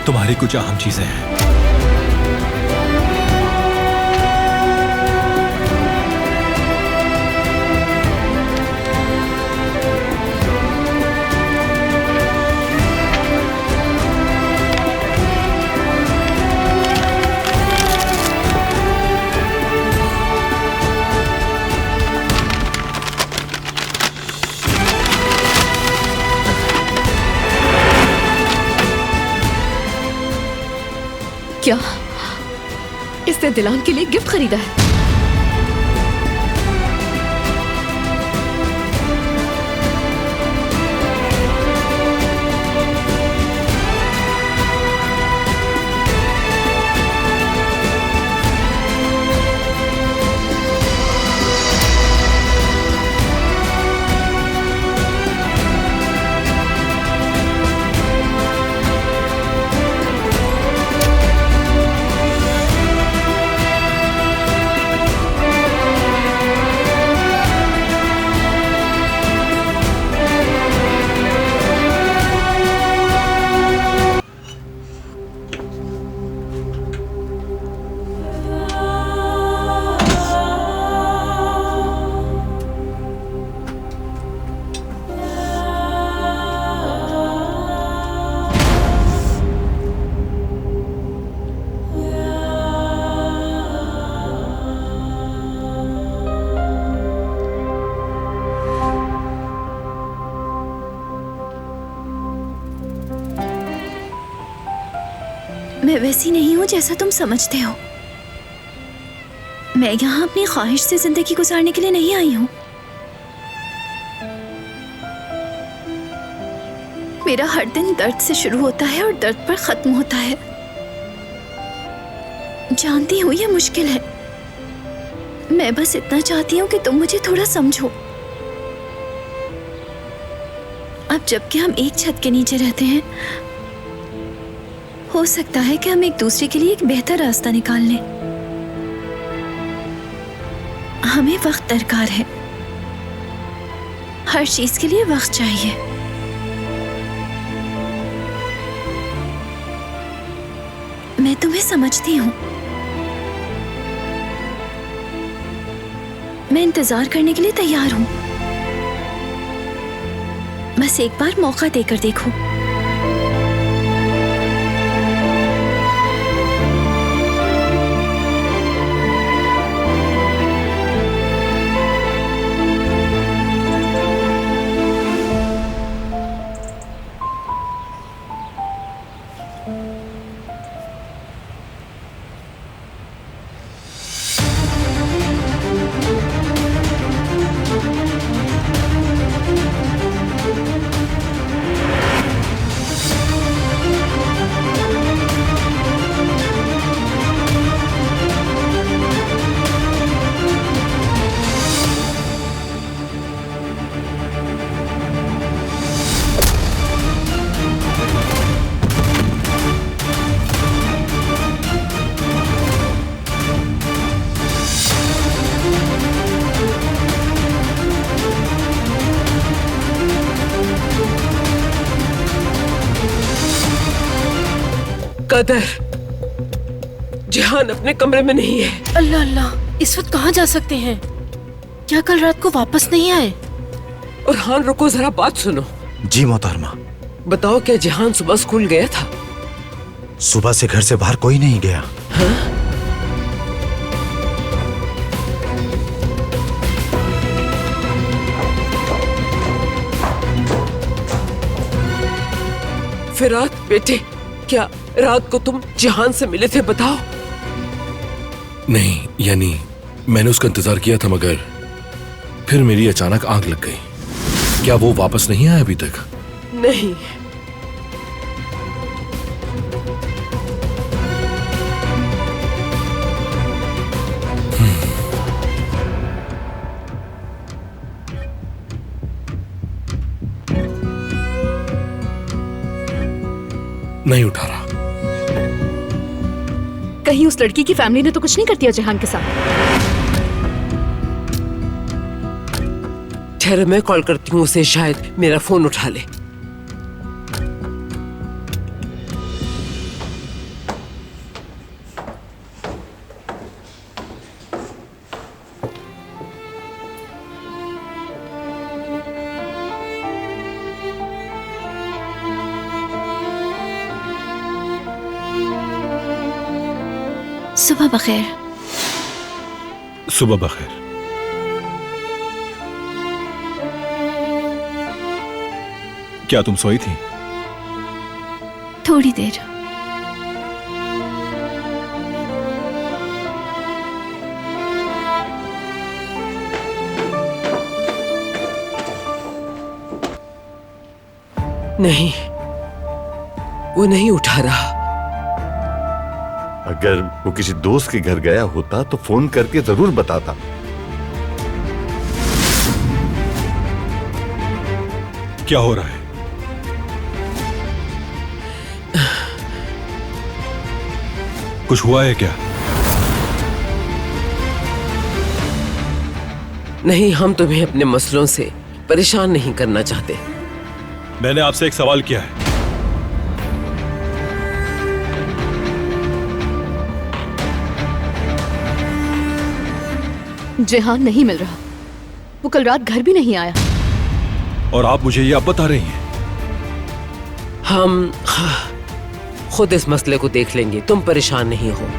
तुम्हारी कुछ अहम चीजें हैं। क्या इसने दिलान के लिए गिफ्ट खरीदा है? मैं वैसी नहीं हूँ जैसा तुम समझते हो। मैं यहाँ अपनी ख्वाहिश से जिंदगी गुजारने के लिए नहीं आई हूँ। मेरा हर दिन दर्द से शुरू होता है और दर्द पर खत्म होता है। जानती हूँ ये मुश्किल है। मैं बस इतना चाहती हूँ कि तुम मुझे थोड़ा समझो। अब जबकि हम एक छत के नीचे रहते हैं, हो सकता है कि हम एक दूसरे के लिए एक बेहतर रास्ता निकाल लें। हमें वक्त दरकार है। हर चीज के लिए वक्त चाहिए। मैं तुम्हें समझती हूँ। मैं इंतजार करने के लिए तैयार हूँ। बस एक बार मौका देकर देखो। कदर, जिहान अपने कमरे में नहीं है। अल्लाह अल्लाह, इस वक्त कहाँ जा सकते हैं? क्या कल रात को वापस नहीं आए? और हान रुको, जरा बात सुनो। जी मोहतरमा। बताओ, क्या जिहान सुबह स्कूल गया था? सुबह से घर से बाहर कोई नहीं गया। हाँ? फिरात बेटे, क्या रात को तुम जिहान से मिले थे? बताओ। नहीं, यानी मैंने उसका इंतजार किया था, मगर फिर मेरी अचानक आंख लग गई। क्या वो वापस नहीं आया अभी तक? नहीं। नहीं उठा रहा। कहीं उस लड़की की फैमिली ने तो कुछ नहीं कर दिया जिहान के साथ? ठहरो, मैं कॉल करती हूँ उसे, शायद मेरा फोन उठा ले। सुबह बखैर। सुबह बखैर। क्या तुम सोई थी? थोड़ी देर। नहीं, वो नहीं उठा रहा। अगर वो किसी दोस्त के घर गया होता तो फोन करके जरूर बताता। क्या हो रहा है? कुछ हुआ है क्या? नहीं, हम तुम्हें अपने मसलों से परेशान नहीं करना चाहते। मैंने आपसे एक सवाल किया है। जिहान नहीं मिल रहा। वो कल रात घर भी नहीं आया। और आप मुझे ये अब बता रही हैं? हम खुद इस मसले को देख लेंगे, तुम परेशान नहीं हो।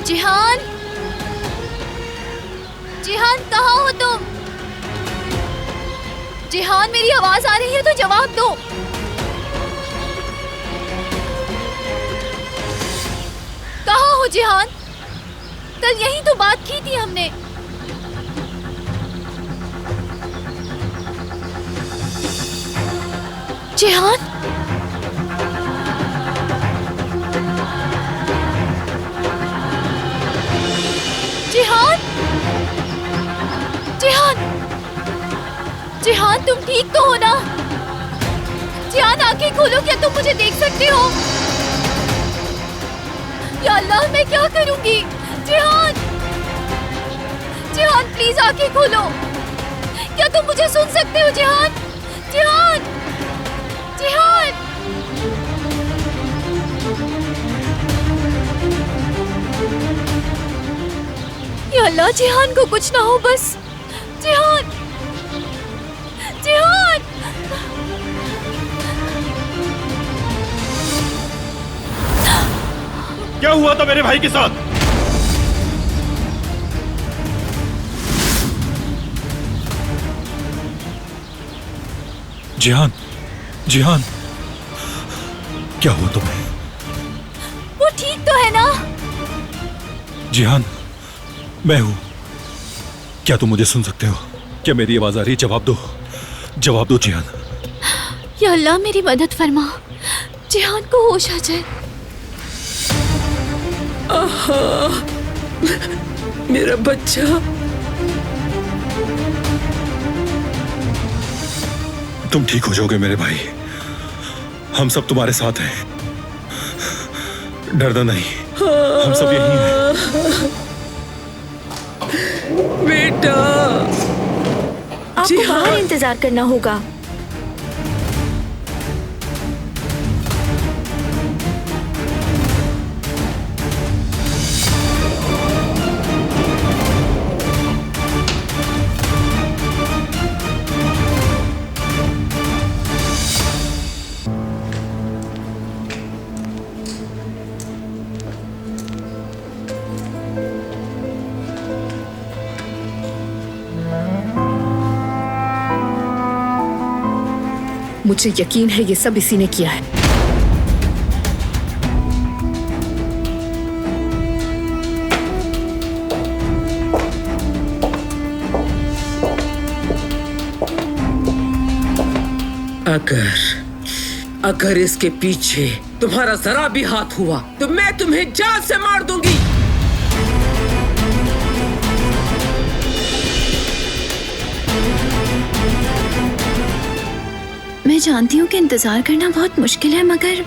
जिहान, जिहान कहाँ हो तुम? जिहान, मेरी आवाज आ रही है तो जवाब दो। कहाँ हो जिहान? कल यही तो बात की थी हमने। जिहान, जिहान, जिहान, जिहान, तुम ठीक तो हो ना? जिहान, आंखें खोलो, क्या तुम मुझे देख सकते हो? या अल्लाह, मैं क्या करूंगी? जिहान, जिहान, प्लीज आंखें खोलो। क्या तुम मुझे सुन सकते हो जिहान? जिहान, जिहान। या अल्लाह, जिहान को कुछ ना हो बस। जिहान, जिहान। क्या हुआ था मेरे भाई के साथ? जिहान, जिहान, क्या हुआ तुम्हें? वो ठीक तो है ना? जिहान, मैं हूं। क्या तुम मुझे सुन सकते हो? क्या मेरी आवाज आ रही है? जवाब दो, जवाब दो जिहान। या अल्लाह, मेरी मदद फरमा, जिहान को होश आ जाए। मेरा बच्चा। तुम ठीक हो जाओगे मेरे भाई। हम सब तुम्हारे साथ हैं। डरना नहीं, हम सब यहीं हैं। बेटा, आपको बाहर इंतजार करना होगा। मुझे यकीन है ये सब इसी ने किया है। अगर इसके पीछे तुम्हारा जरा भी हाथ हुआ तो मैं तुम्हें जान से मार दूंगी। मैं जानती हूँ कि इंतजार करना बहुत मुश्किल है, मगर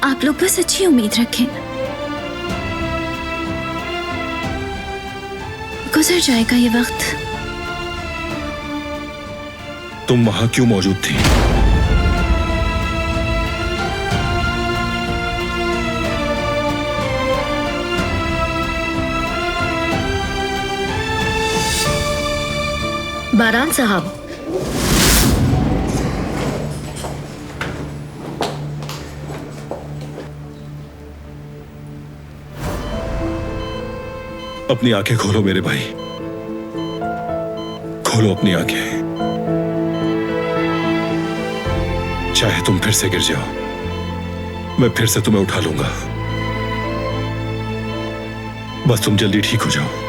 आप लोग बस अच्छी उम्मीद रखें। गुजर जाएगा ये वक्त। तुम वहां क्यों मौजूद थी? बारान साहब, अपनी आंखें खोलो मेरे भाई, खोलो अपनी आंखें। चाहे तुम फिर से गिर जाओ, मैं फिर से तुम्हें उठा लूंगा। बस तुम जल्दी ठीक हो जाओ।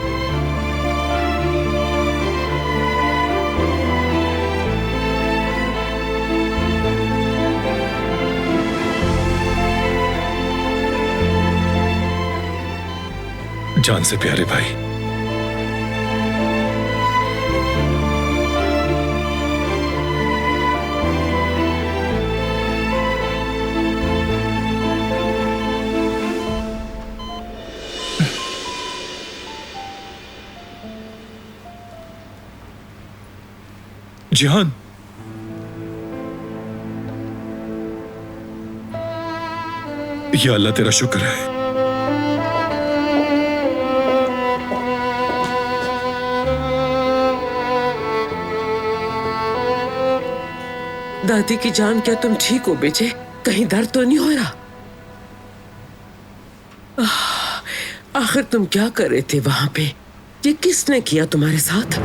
जान से प्यारे भाई, जिहान, या अल्लाह तेरा शुक्र है। दादी की जान, क्या तुम ठीक हो बेटे? कहीं दर्द तो नहीं हो रहा? आखिर तुम क्या कर रहे थे वहां पे? ये किसने किया तुम्हारे साथ?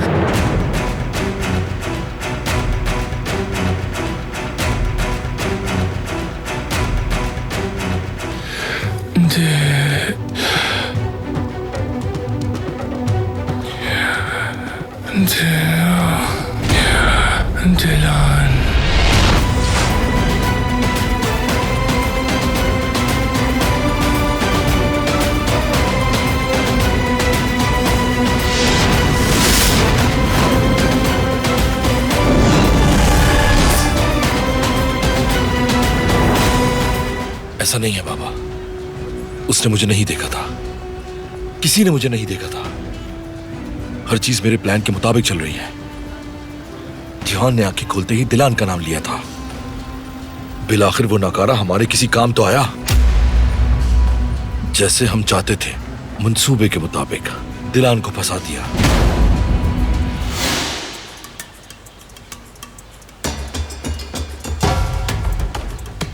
दिलान, ऐसा नहीं है बाबा। उसने मुझे नहीं देखा था, किसी ने मुझे नहीं देखा था। हर चीज मेरे प्लान के मुताबिक चल रही है। जिहान ने आंखें खोलते ही दिलान का नाम लिया था। बिलाखिर वो नकारा हमारे किसी काम तो आया, जैसे हम चाहते थे। मंसूबे के मुताबिक दिलान को फंसा दिया।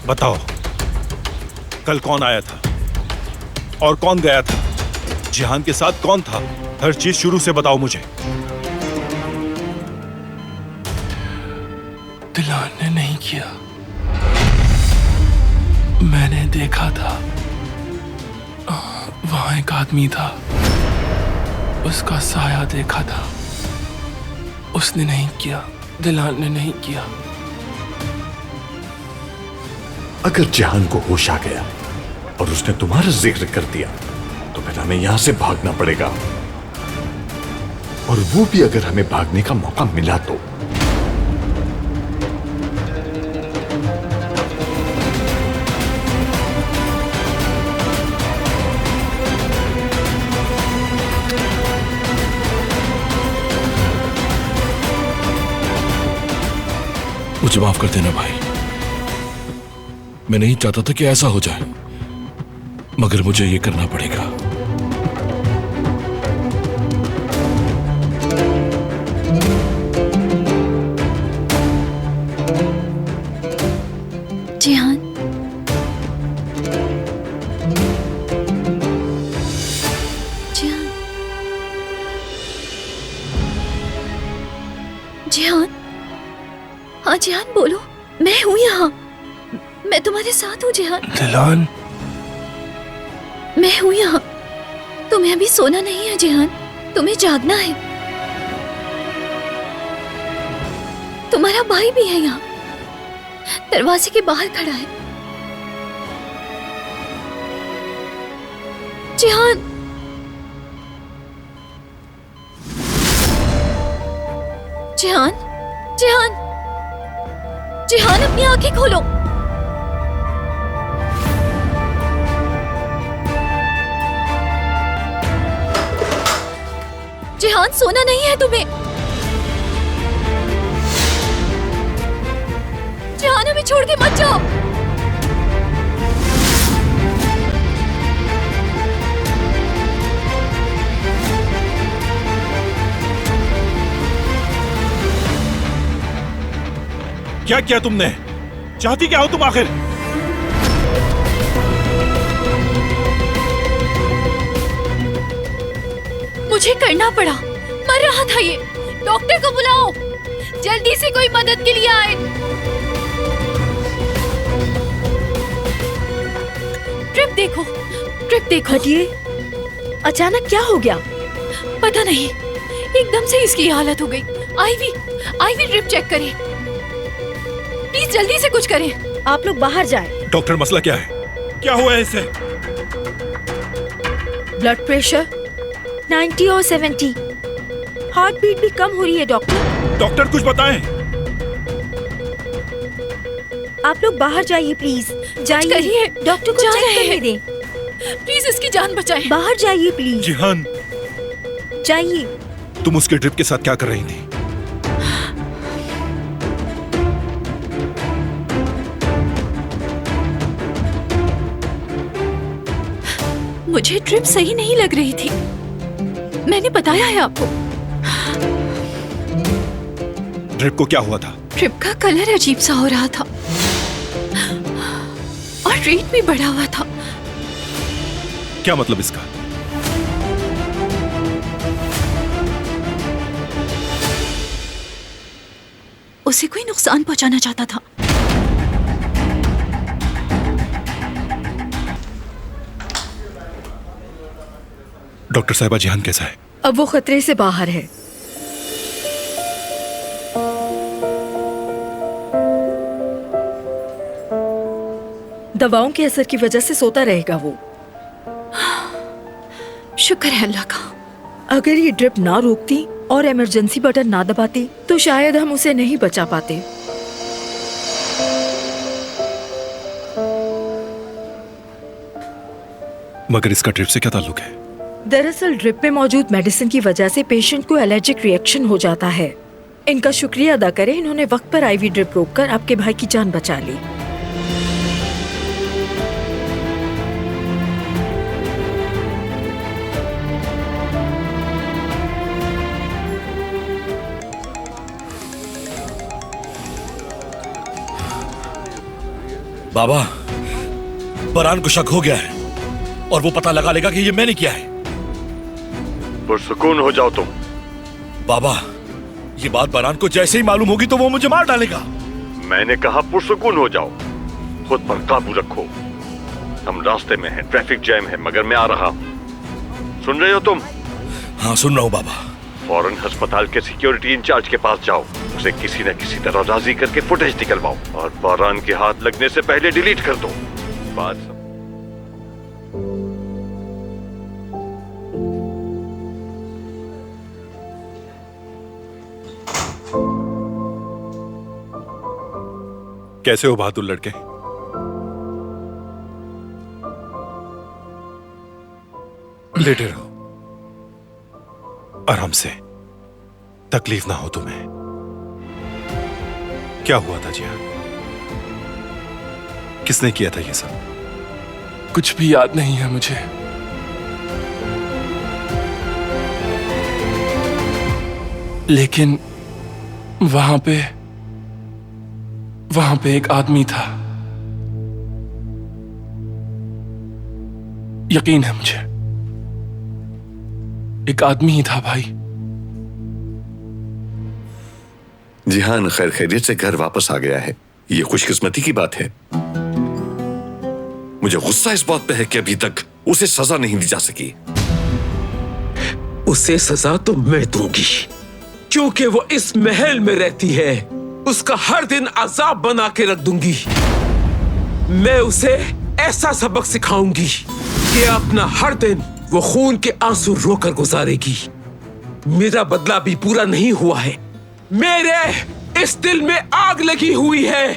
बताओ, कल कौन आया था और कौन गया था? जिहान के साथ कौन था? हर चीज शुरू से बताओ मुझे। दिलान ने नहीं किया, मैंने देखा था। वहां एक आदमी था, उसका साया देखा था। उसने नहीं किया, दिलान ने नहीं किया। अगर जिहान को होश आ गया और उसने तुम्हारा जिक्र कर दिया तो फिर हमें यहां से भागना पड़ेगा। और वो भी अगर हमें भागने का मौका मिला तो। मुझे माफ कर देना भाई, मैं नहीं चाहता था कि ऐसा हो जाए, मगर मुझे ये करना पड़ेगा। जिहान, जिहान, जिहान, हाँ जिहान बोलो, मैं हूँ यहाँ, मैं तुम्हारे साथ हूँ जिहान। दिलान, मैं हूँ यहाँ। तुम्हें अभी सोना नहीं है जिहान, तुम्हें जागना है। तुम्हारा भाई भी है यहाँ, दरवाजे के बाहर खड़ा है। जिहान, जिहान, जिहान, जिहान अपनी आंखें खोलो। जिहान सोना नहीं है तुम्हें। जिहान हमें छोड़ के मत जाओ। क्या किया तुमने? चाहती क्या हो तुम आखिर? मुझे करना पड़ा, मर रहा था ये। डॉक्टर को बुलाओ, जल्दी से कोई मदद के लिए आए। ट्रिप देखो, ट्रिप देखो। हटिए, अचानक क्या हो गया? पता नहीं, एकदम से इसकी हालत हो गई। आईवी ड्रिप चेक करें, प्लीज जल्दी से कुछ करें। आप लोग बाहर जाएं। डॉक्टर मसला क्या है? क्या हुआ है इसे? ब्लड प्रेशर 90 और 70, हार्ट बीट भी कम हो रही है डॉक्टर। डॉक्टर कुछ बताएं। आप लोग बाहर जाइए प्लीज, जाइए। डॉक्टर को चेक करने दें। प्लीज इसकी जान बचाएं। बाहर जाइए प्लीज। जिहान, जाइए। तुम उसके ड्रिप के साथ क्या कर रही थी? मुझे ड्रिप सही नहीं लग रही थी, मैंने बताया है आपको। ड्रिप को क्या हुआ था? ड्रिप का कलर अजीब सा हो रहा था और रेट भी बढ़ा हुआ था। क्या मतलब इसका? उसे कोई नुकसान पहुंचाना चाहता था। डॉक्टर साहिबा, जिहान कैसा है? अब वो खतरे से बाहर है। दवाओं के असर की वजह से सोता रहेगा वो। शुक्र है अल्लाह का। अगर ये ड्रिप ना रोकती और इमरजेंसी बटन ना दबाती तो शायद हम उसे नहीं बचा पाते। मगर इसका ड्रिप से क्या ताल्लुक है? दरअसल ड्रिप में मौजूद मेडिसिन की वजह से पेशेंट को एलर्जिक रिएक्शन हो जाता है। इनका शुक्रिया अदा करें, इन्होंने वक्त पर आईवी ड्रिप रोककर आपके भाई की जान बचा ली। बाबा, बरान को शक हो गया है और वो पता लगा लेगा कि ये मैंने किया है। पुरसुकून हो जाओ तुम। बाबा, ये बात बरान को जैसे ही मालूम होगी तो वो मुझे मार डालेगा। मैंने कहा पुरसुकून हो जाओ, खुद पर काबू रखो। हम रास्ते में हैं, ट्रैफिक जैम है, मगर मैं आ रहा हूँ। सुन रहे हो तुम? हाँ, सुन रहा हूँ बाबा। फौरन अस्पताल के सिक्योरिटी इंचार्ज के पास जाओ, उसे किसी न किसी तरह राजी करके फुटेज निकलवाओ और बारान के हाथ लगने से पहले डिलीट कर दो। बात कैसे हो बहादुर लड़के? लेटे रहो, आराम से, तकलीफ ना हो तुम्हें। क्या हुआ था जिहान? किसने किया था ये सब? कुछ भी याद नहीं है मुझे। लेकिन वहां पे एक आदमी था, यकीन है मुझे, एक आदमी ही था भाई। जिहान खैर खैरियत से घर वापस आ गया है, ये खुशकिस्मती की बात है। मुझे गुस्सा इस बात पे है कि अभी तक उसे सजा नहीं दी जा सकी। उसे सजा तो मैं दूंगी, क्योंकि वो इस महल में रहती है। उसका हर दिन अजाब बना के रख दूंगी। मैं उसे ऐसा सबक सिखाऊंगी कि अपना हर दिन वो खून के आंसू रोकर गुजारेगी। मेरा बदला भी पूरा नहीं हुआ है। मेरे इस दिल में आग लगी हुई है।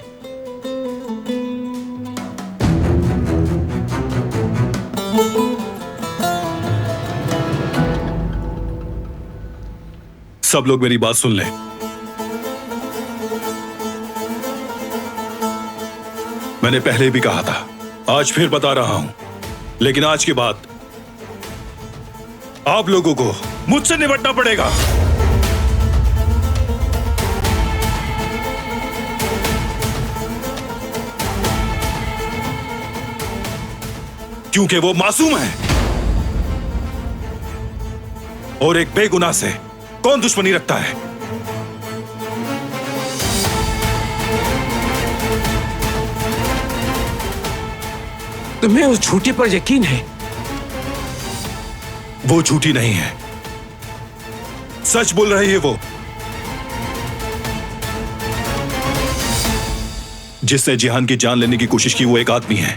सब लोग मेरी बात सुन लें। मैंने पहले भी कहा था, आज फिर बता रहा हूं, लेकिन आज के बाद आप लोगों को मुझसे निपटना पड़ेगा। क्योंकि वो मासूम है और एक बेगुनाह से कौन दुश्मनी रखता है? तुम्हें उस झूठी पर यकीन है? वो झूठी नहीं है, सच बोल रही है वो। जिसने जिहान की जान लेने की कोशिश की वो एक आदमी है।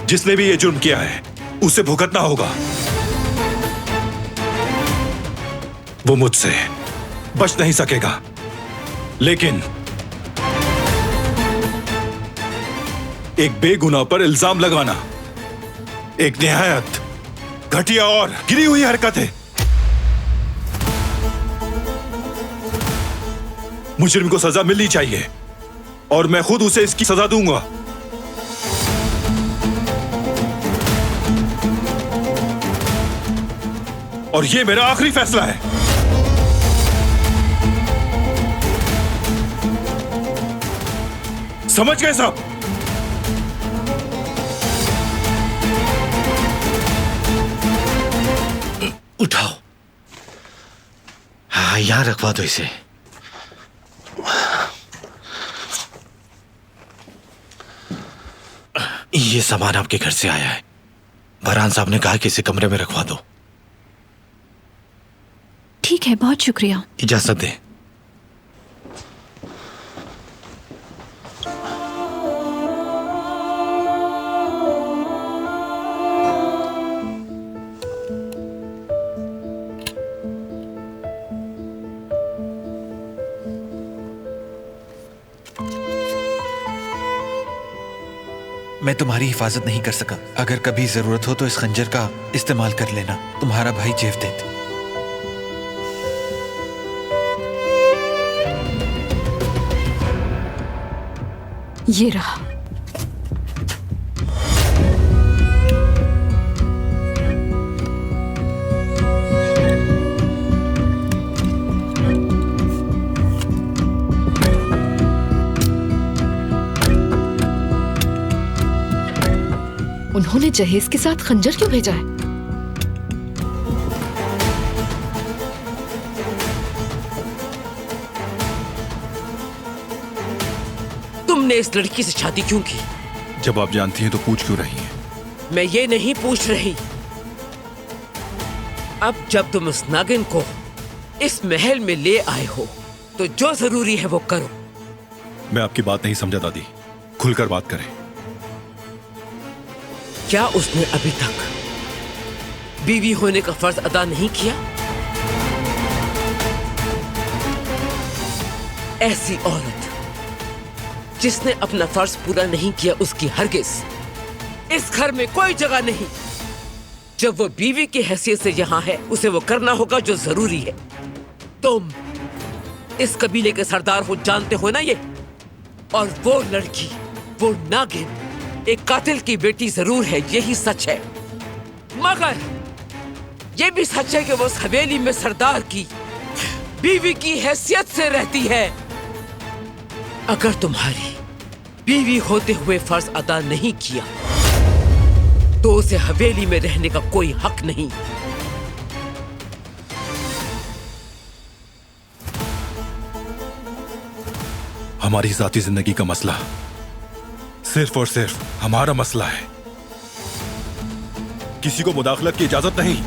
जिसने भी ये जुर्म किया है उसे भुगतना होगा। वो मुझसे बच नहीं सकेगा, लेकिन एक बेगुनाह पर इल्जाम लगाना एक निहायत घटिया और गिरी हुई हरकत है। मुजरिम को सजा मिलनी चाहिए और मैं खुद उसे इसकी सजा दूंगा। और ये मेरा आखिरी फैसला है। समझ गए साहब? उठाओ, हाँ यहां रखवा दो इसे। ये सामान आपके घर से आया है। बरहान साहब ने कहा कि इसे कमरे में रखवा दो। ठीक है, बहुत शुक्रिया। इजाजत दें। मैं तुम्हारी हिफाजत नहीं कर सका। अगर कभी जरूरत हो तो इस खंजर का इस्तेमाल कर लेना। तुम्हारा भाई जेवदेत। ये रहा। उन्होंने जहेज के साथ खंजर क्यों भेजा है? तुमने इस लड़की से शादी क्यों की? जब आप जानती हैं तो पूछ क्यों रही हैं? मैं ये नहीं पूछ रही। अब जब तुम उस नागिन को इस महल में ले आए हो तो जो जरूरी है वो करो। मैं आपकी बात नहीं समझा दादी, खुलकर बात करें। क्या उसने अभी तक बीवी होने का फर्ज अदा नहीं किया? ऐसी औरत जिसने अपना फर्ज पूरा नहीं किया उसकी हरगिज इस घर में कोई जगह नहीं। जब वो बीवी की हैसियत से यहाँ है उसे वो करना होगा जो जरूरी है। तुम इस कबीले के सरदार हो, जानते हो ना ये। और वो लड़की, वो नागिन एक कातिल की बेटी जरूर है, यही सच है। मगर ये भी सच है कि वो उस हवेली में सरदार की बीवी की हैसियत से रहती है। अगर तुम्हारी बीवी होते हुए फर्ज अदा नहीं किया तो उसे हवेली में रहने का कोई हक नहीं। हमारी जाती जिंदगी का मसला सिर्फ और सिर्फ हमारा मसला है, किसी को मुदाखलत की इजाजत नहीं।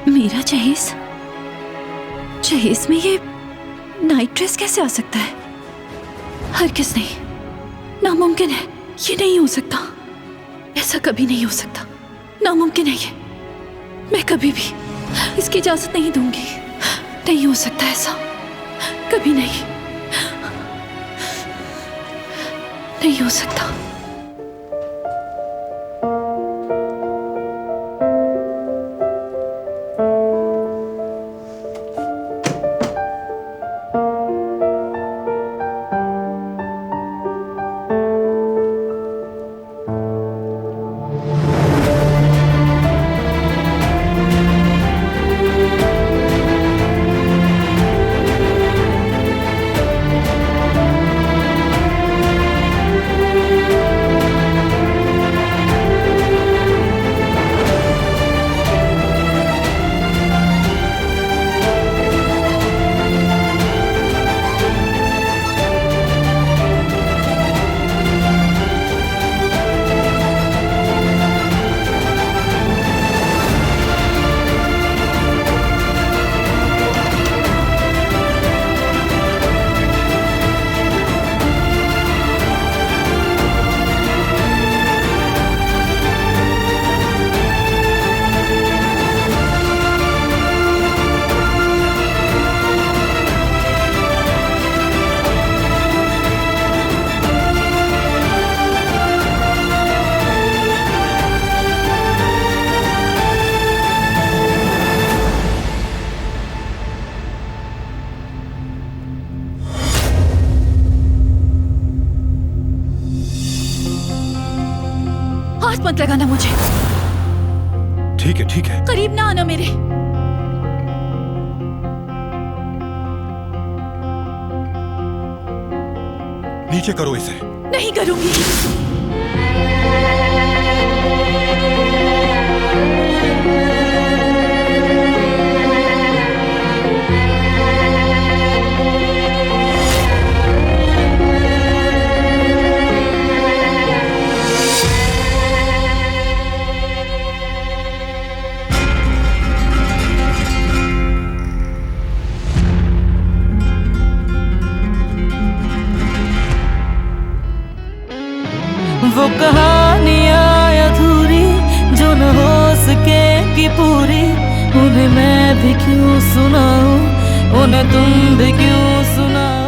मेरा जहेज में ये नाइट ड्रेस कैसे आ सकता है? हरगिज़ नहीं, नामुमकिन है, ये नहीं हो सकता, ऐसा कभी नहीं हो सकता, नामुमकिन है ये। मैं कभी भी इसकी इजाजत नहीं दूंगी, नहीं हो सकता ऐसा, कभी नहीं, नहीं हो सकता। मत लगाना मुझे। ठीक है। करीब ना आना मेरे। नीचे करो इसे। नहीं करूंगी। वो कहानियाँ अधूरी जो न हो सके कि पूरी, उन्हें मैं भी क्यों सुनाऊं, उन्हें तुम भी क्यों सुनाओ।